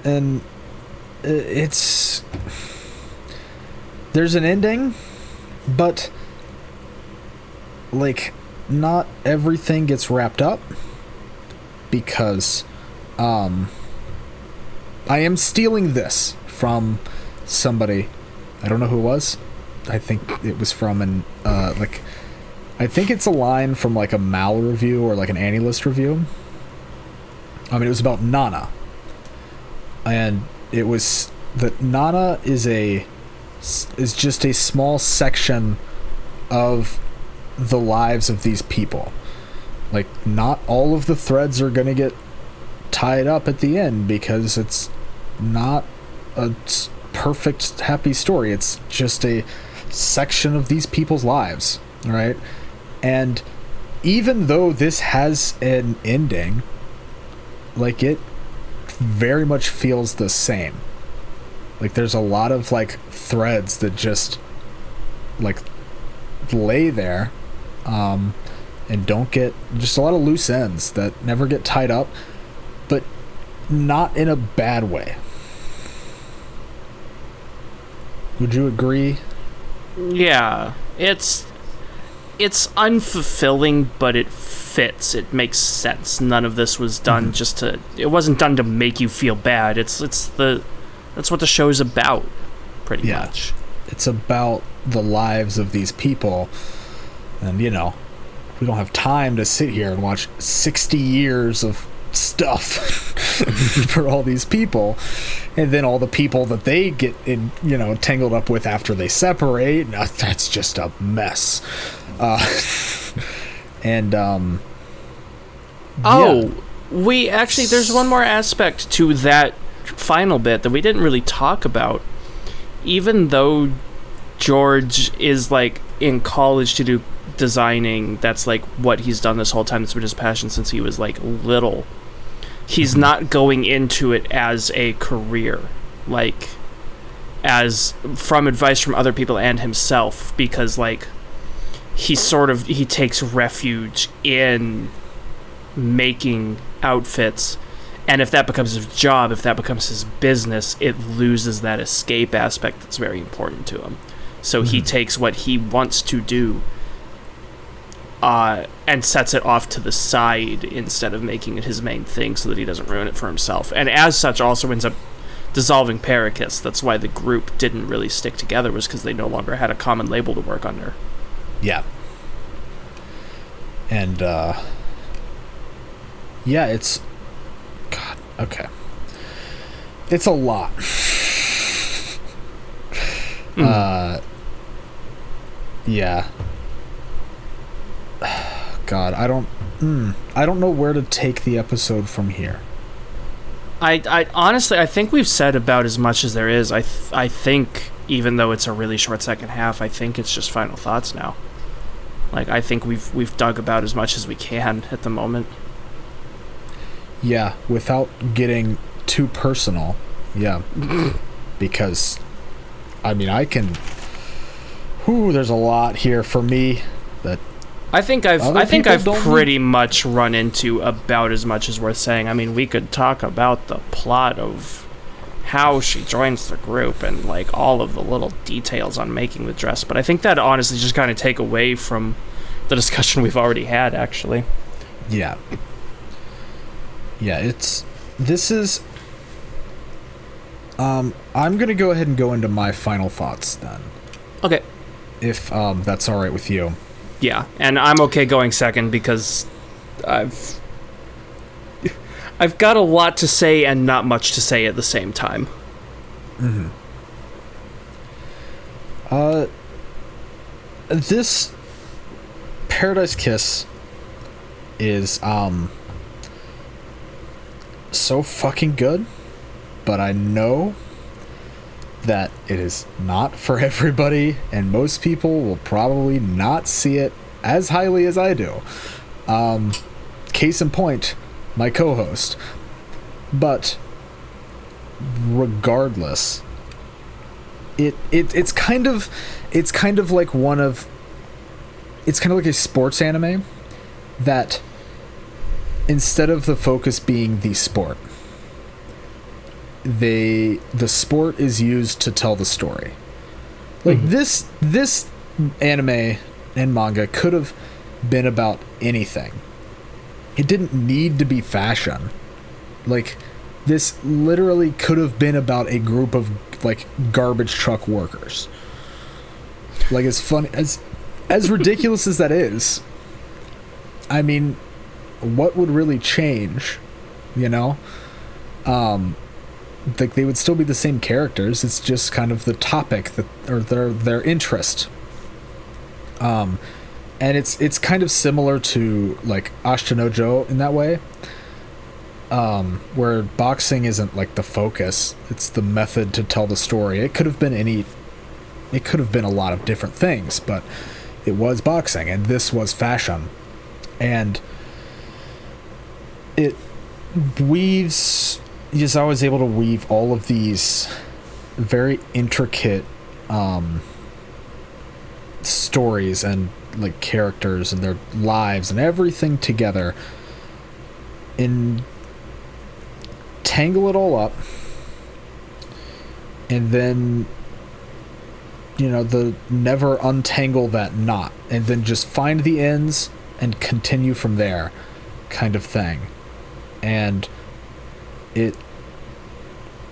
And there's an ending, but not everything gets wrapped up, because I am stealing this from somebody. I don't know who it was. I think it was from I think it's a line from a Mal review or an AniList review. I mean, it was about Nana. And it was that Nana is just a small section of the lives of these people. Like, not all of the threads are going to get tied up at the end, because it's not a perfect, happy story. It's just a section of these people's lives, right? And even though this has an ending, like, it very much feels the same. Like, there's a lot of, like, threads that just, like, lay there, and don't get, just a lot of loose ends that never get tied up, but not in a bad way. Would you agree? Yeah, it's unfulfilling, but it fits. It makes sense. None of this was done just to. It wasn't done to make you feel bad. That's what the show's about, pretty much. It's about the lives of these people, and we don't have time to sit here and watch 60 years of stuff for all these people, and then all the people that they get in, tangled up with after they separate. Now, that's just a mess. We actually, there's one more aspect to that final bit that we didn't really talk about. Even though George is, like, in college to do designing, that's, like, what he's done this whole time. That's been his passion since he was, like, little. He's not going into it as a career, like, as from advice from other people and himself, because, like, he takes refuge in making outfits, and if that becomes his job, if that becomes his business, it loses that escape aspect that's very important to him. So he takes what he wants to do and sets it off to the side instead of making it his main thing, so that he doesn't ruin it for himself. And as such, also ends up dissolving Paracus. That's why the group didn't really stick together, was because they no longer had a common label to work under. Yeah. And, it's... God, okay. It's a lot. Yeah. God, I don't know where to take the episode from here. I honestly, I think we've said about as much as there is. I think, even though it's a really short second half, I think it's just final thoughts now. Like, I think we've dug about as much as we can at the moment. Yeah, without getting too personal. Yeah. Because, I mean, there's a lot here for me that I think I've pretty much run into about as much as worth saying. I mean, we could talk about the plot of how she joins the group and, like, all of the little details on making the dress, but I think that honestly just kind of take away from the discussion we've already had, actually. Yeah. Yeah, I'm gonna go ahead and go into my final thoughts then. Okay. If that's all right with you. Yeah, and I'm okay going second because I've got a lot to say and not much to say at the same time. This Paradise Kiss is so fucking good, but I know that it is not for everybody, and most people will probably not see it as highly as I do. Case in point, my co-host. But regardless, it's kind of like it's kind of like a sports anime that, instead of the focus being the sport, the sport is used to tell the story. Like, this anime and manga could have been about anything. It didn't need to be fashion. Like, this literally could have been about a group of, like, garbage truck workers. Like, as funny as ridiculous as that is, I mean, what would really change, like, they would still be the same characters. It's just kind of the topic that, or their interest. and it's kind of similar to like Ashitanojo in that way, where boxing isn't like the focus, it's the method to tell the story. It could have been a lot of different things, but it was boxing, and this was fashion, and it weaves. Yazawa was able to weave all of these very intricate stories and like characters and their lives and everything together, and tangle it all up, and then never untangle that knot, and then just find the ends and continue from there, kind of thing. And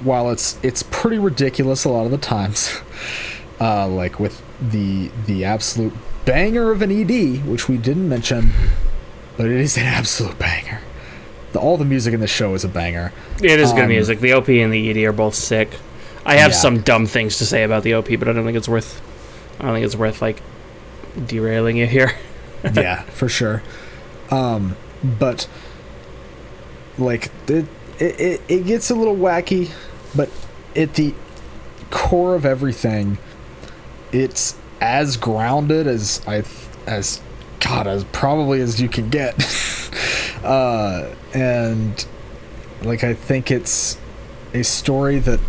while it's pretty ridiculous a lot of the times, like with the absolute banger of an ED, which we didn't mention, but it is an absolute banger. All the music in the show is a banger. It is good music. The OP and the ED are both sick. I have some dumb things to say about the OP, but I don't think it's worth like derailing you here. Yeah, for sure. But like it gets a little wacky, but at the core of everything, it's as grounded as probably as you can get. And like I think it's a story that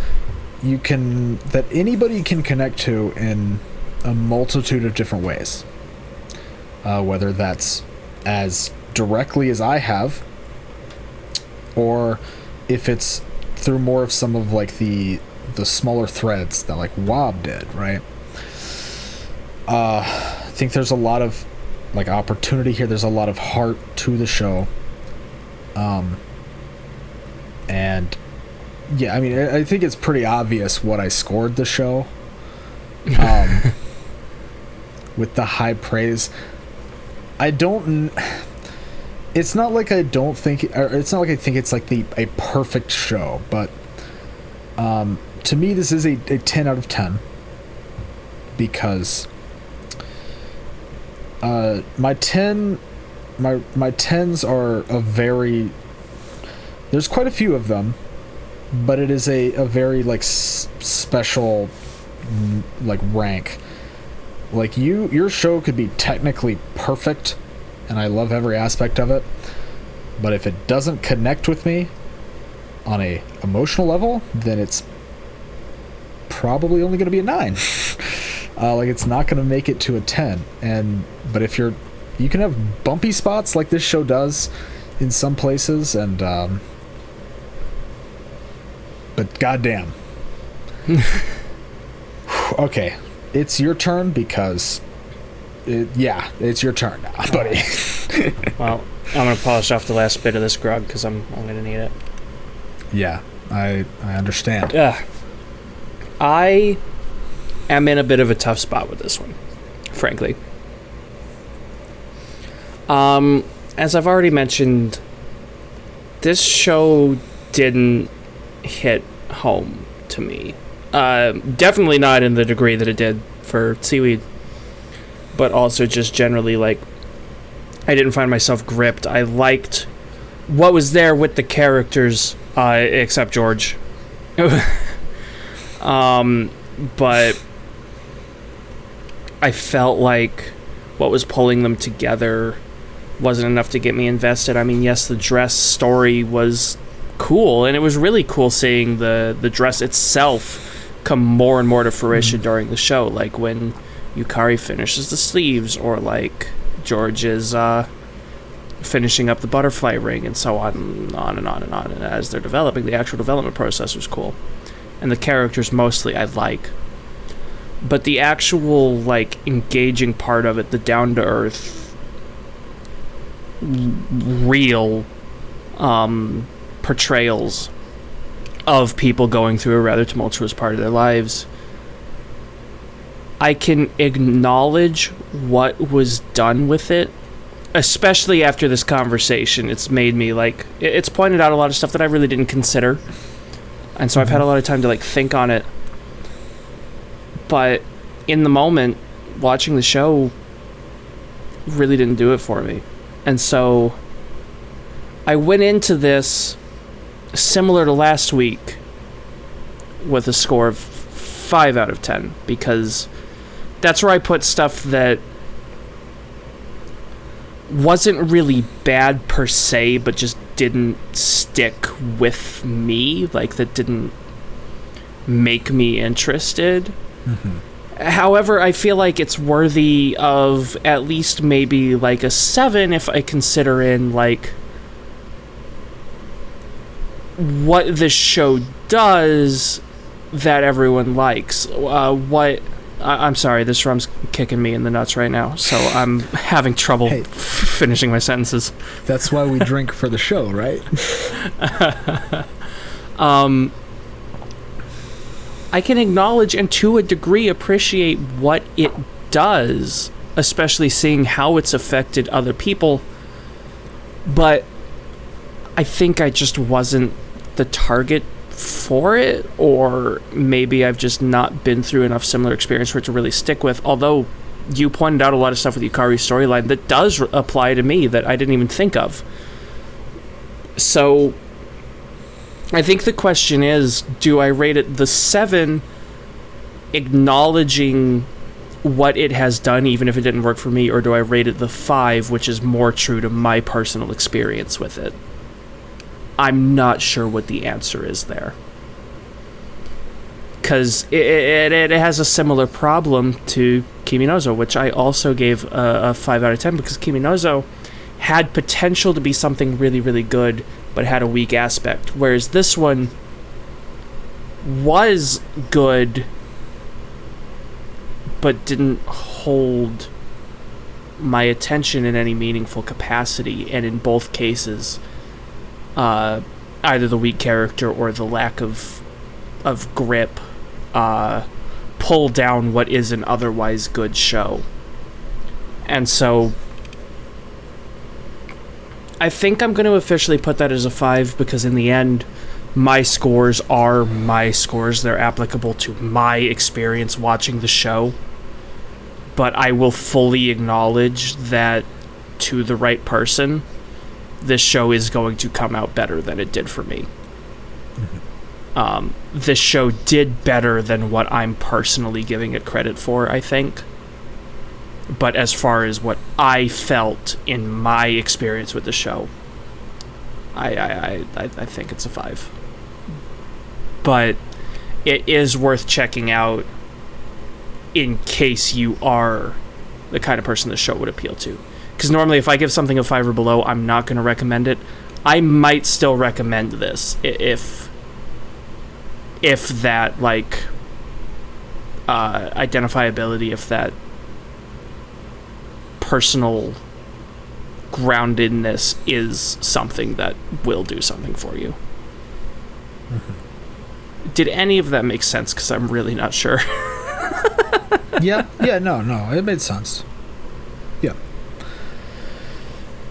anybody can connect to in a multitude of different ways, whether that's as directly as I have, or if it's through more of some of like the smaller threads that like Weeb did, right? I think there's a lot of like opportunity here. There's a lot of heart to the show, and yeah, I mean, I think it's pretty obvious what I scored the show, with the high praise. It's not like I don't think, or it's not like I think it's like a perfect show, but to me this is a 10 out of 10, because my 10s are a very, there's quite a few of them, but it is a very like special like rank. Like your show could be technically perfect, and I love every aspect of it, but if it doesn't connect with me on a emotional level, then it's probably only going to be a 9. Like it's not going to make it to a 10. But if you can have bumpy spots like this show does in some places, and but goddamn. Okay, it's your turn, because it's your turn now, buddy. Well, I'm gonna polish off the last bit of this grog because I'm gonna need it. Yeah, I understand. I am in a bit of a tough spot with this one, frankly. As I've already mentioned, this show didn't hit home to me. Definitely not in the degree that it did for Seaweed, but also just generally, like, I didn't find myself gripped. I liked what was there with the characters, except George. But I felt like what was pulling them together wasn't enough to get me invested. I mean, yes, the dress story was cool, and it was really cool seeing the dress itself come more and more to fruition during the show, like when Yukari finishes the sleeves, or like George is finishing up the butterfly ring, and so on and on and on and on. And as they're developing, the actual development process was cool, and the characters mostly I like, but the actual like engaging part of it, the down to earth, real portrayals of people going through a rather tumultuous part of their lives, I can acknowledge what was done with it, especially after this conversation. It's made me like, it's pointed out a lot of stuff that I really didn't consider, and so I've had a lot of time to like think on it. But in the moment watching the show, really didn't do it for me. And so I went into this similar to last week with a score of 5 out of 10, because that's where I put stuff that wasn't really bad per se, but just didn't stick with me, like that didn't make me interested. However, I feel like it's worthy of at least maybe like a 7 if I consider in like what this show does that everyone likes. I'm sorry, this drum's kicking me in the nuts right now, so I'm having trouble finishing my sentences. That's why we drink for the show, right? I can acknowledge and to a degree appreciate what it does, especially seeing how it's affected other people, but I think I just wasn't the target for it, or maybe I've just not been through enough similar experience for it to really stick with, although you pointed out a lot of stuff with Yukari's storyline that does apply to me that I didn't even think of. So I think the question is, do I rate it the 7 acknowledging what it has done even if it didn't work for me, or do I rate it the 5 which is more true to my personal experience with it? I'm not sure what the answer is there. Because it has a similar problem to Kimi no Uso, which I also gave a 5 out of 10, because Kimi no Uso had potential to be something really, really good, but had a weak aspect. Whereas this one was good, but didn't hold my attention in any meaningful capacity. And in both cases, either the weak character or the lack of grip pull down what is an otherwise good show. And so I think I'm going to officially put that as a 5, because in the end, my scores are my scores. They're applicable to my experience watching the show. But I will fully acknowledge that to the right person, this show is going to come out better than it did for me. This show did better than what I'm personally giving it credit for, I think. But as far as what I felt in my experience with the show, I think it's a 5. But it is worth checking out in case you are the kind of person the show would appeal to. Because normally if I give something a 5 or below, I'm not going to recommend it. I might still recommend this if that, like, identifiability, if that personal groundedness is something that will do something for you. Did any of that make sense? Because I'm really not sure. Yeah, no, it made sense. Yeah.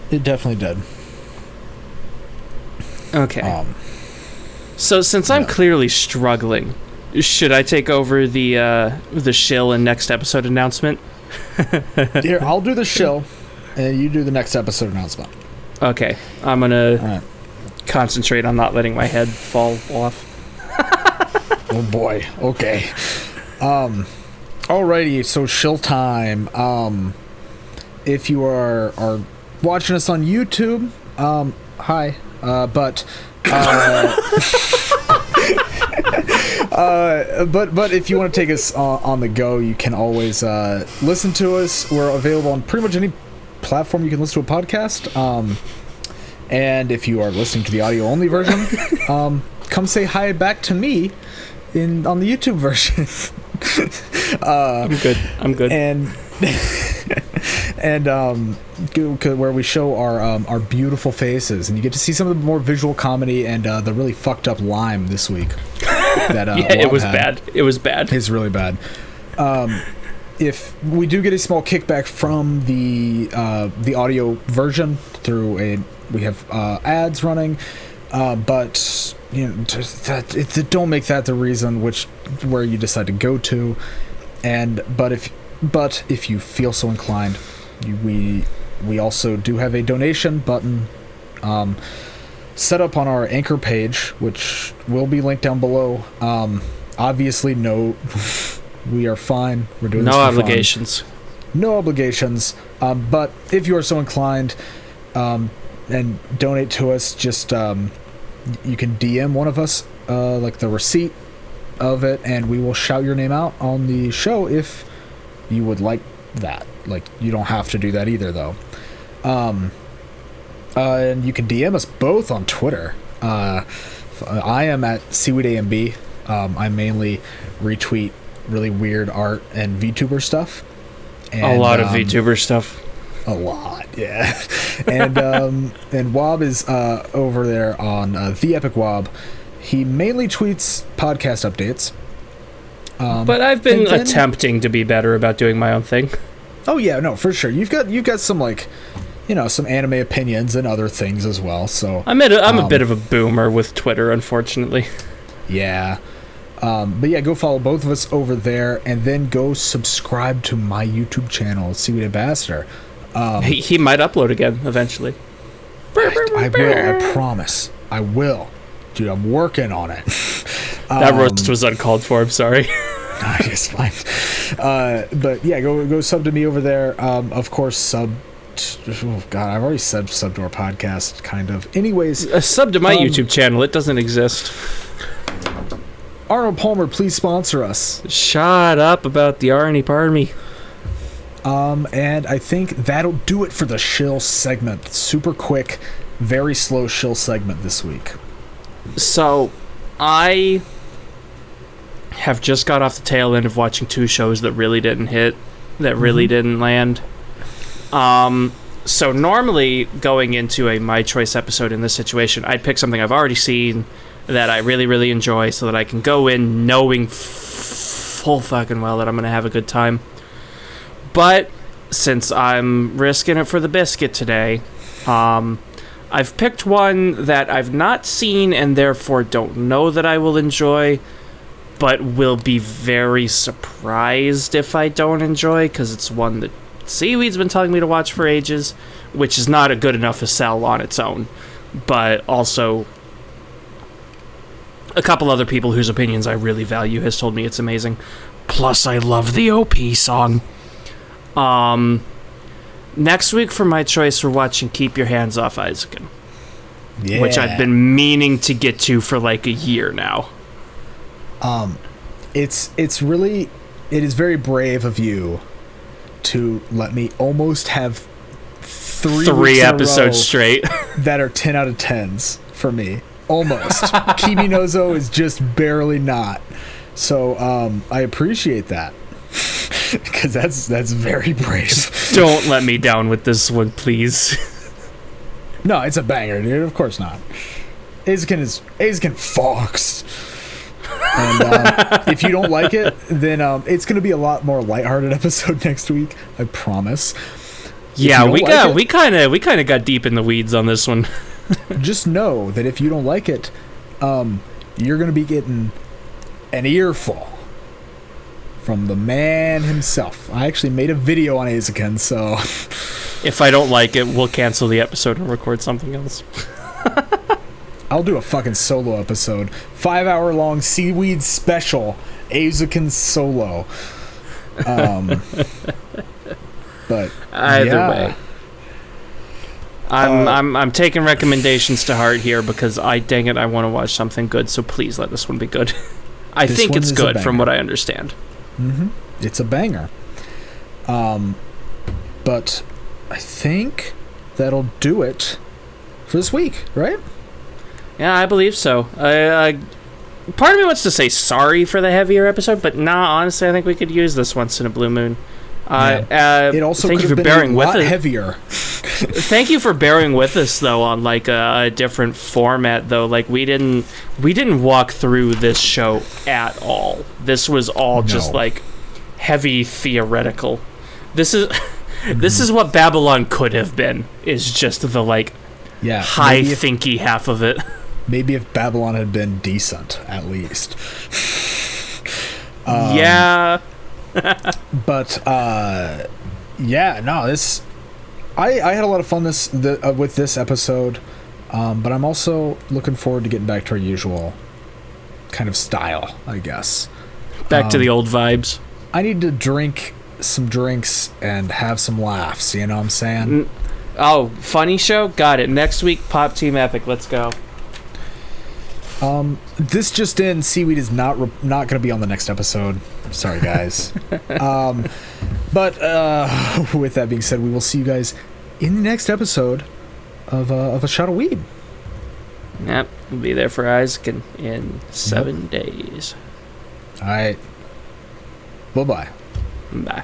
It definitely did. Okay. So since I'm clearly struggling, should I take over the shill and next episode announcement? Here, I'll do the shill, and you do the next episode announcement. Okay. I'm going to concentrate on not letting my head fall off. Oh boy. Okay. Alrighty, so shill time. If you are watching us on YouTube, hi. But if you want to take us on the go, you can always listen to us. We're available on pretty much any platform you can listen to a podcast. And if you are listening to the audio only version, come say hi back to me on the YouTube version. I'm good. And where we show our beautiful faces, and you get to see some of the more visual comedy and the really fucked up lime this week. That it was bad. It was bad. It's really bad. If we do get a small kickback from the audio version through we have ads running, but you know don't make that the reason where you decide to go to, but if you feel so inclined, we also do have a donation button set up on our Anchor page, which will be linked down below. Obviously, no, we are fine. We're doing this for obligations. Fun. No obligations. But if you are so inclined and donate to us, just you can DM one of us, like the receipt of it, and we will shout your name out on the show if you would like that. Like, you don't have to do that either, though. And you can DM us both on Twitter. I am at SeaweedAMB. I mainly retweet really weird art and VTuber stuff. And, a lot of VTuber stuff. A lot, yeah. And Wob is over there on The Epic Wob. He mainly tweets podcast updates. But I've been attempting to be better about doing my own thing. Oh yeah, no, for sure. You've got some, like, you know, some anime opinions and other things as well. So I'm a bit of a boomer with Twitter, unfortunately. Yeah. But yeah, go follow both of us over there, and then go subscribe to my YouTube channel, Seaweed Ambassador. He might upload again eventually. I will. I promise. I will. Dude, I'm working on it. That roast was uncalled for. I'm sorry. It's fine. But yeah, go sub to me over there. Of course, sub. Oh God, I've already sub to our podcast, kind of. Anyways, sub to my YouTube channel. It doesn't exist. Arnold Palmer, please sponsor us. Shut up about the Arnie Parmy. And I think that'll do it for the shill segment. Super quick, very slow shill segment this week. So, I have just got off the tail end of watching 2 shows that really didn't hit, that really didn't land. So normally going into a My Choice episode in this situation, I'd pick something I've already seen that I really, really enjoy so that I can go in knowing full fucking well that I'm going to have a good time. But since I'm risking it for the biscuit today, I've picked one that I've not seen and therefore don't know that I will enjoy, but will be very surprised if I don't enjoy, because it's one that Seaweed's been telling me to watch for ages, which is not a good enough a sell on its own, but also a couple other people whose opinions I really value has told me it's amazing. Plus, I love the OP song. Next week for My Choice, we're watching Keep Your Hands Off Isaacin, which I've been meaning to get to for like a year now. It is very brave of you to let me almost have three episodes straight that are 10 out of 10s for me. Almost. Kimi no Zo is just barely not. So I appreciate that. Because that's very brave. Don't let me down with this one, please. No, it's a banger, dude. Of course not. Isaacin Fox. And if you don't like it, then it's going to be a lot more lighthearted episode next week. I promise. Yeah, we kind of got deep in the weeds on this one. Just know that if you don't like it, you're going to be getting an earful from the man himself. I actually made a video on Isaacin, so if I don't like it, we'll cancel the episode and record something else. I'll do a fucking solo episode. 5-hour long Seaweed special. Isaacin solo. But either way. I'm taking recommendations to heart here because I want to watch something good, so please let this one be good. I think it's good from what I understand. Mm-hmm. It's a banger. But I think that'll do it for this week, right? Yeah, I believe so. Part of me wants to say sorry for the heavier episode, but honestly, I think we could use this once in a blue moon. It also thank you for been bearing a with lot us. Heavier. Thank you for bearing with us though on like a different format though. Like we didn't walk through this show at all. This was all just like heavy theoretical. This is what Babylon could have been. Is just the like high thinky half of it. Maybe if Babylon had been decent at least. Yeah. But this I had a lot of fun with this episode, but I'm also looking forward to getting back to our usual kind of style, I guess. Back to the old vibes. I need to drink some drinks and have some laughs, you know what I'm saying? Oh, funny show? Got it. Next week, Pop Team Epic. Let's go. This just in, Seaweed is not going to be on the next episode. Sorry, guys. But with that being said, we will see you guys in the next episode of A Shot of Weeb. Yep, we'll be there for Isaac in 7 days. All right. Bye-bye. Bye.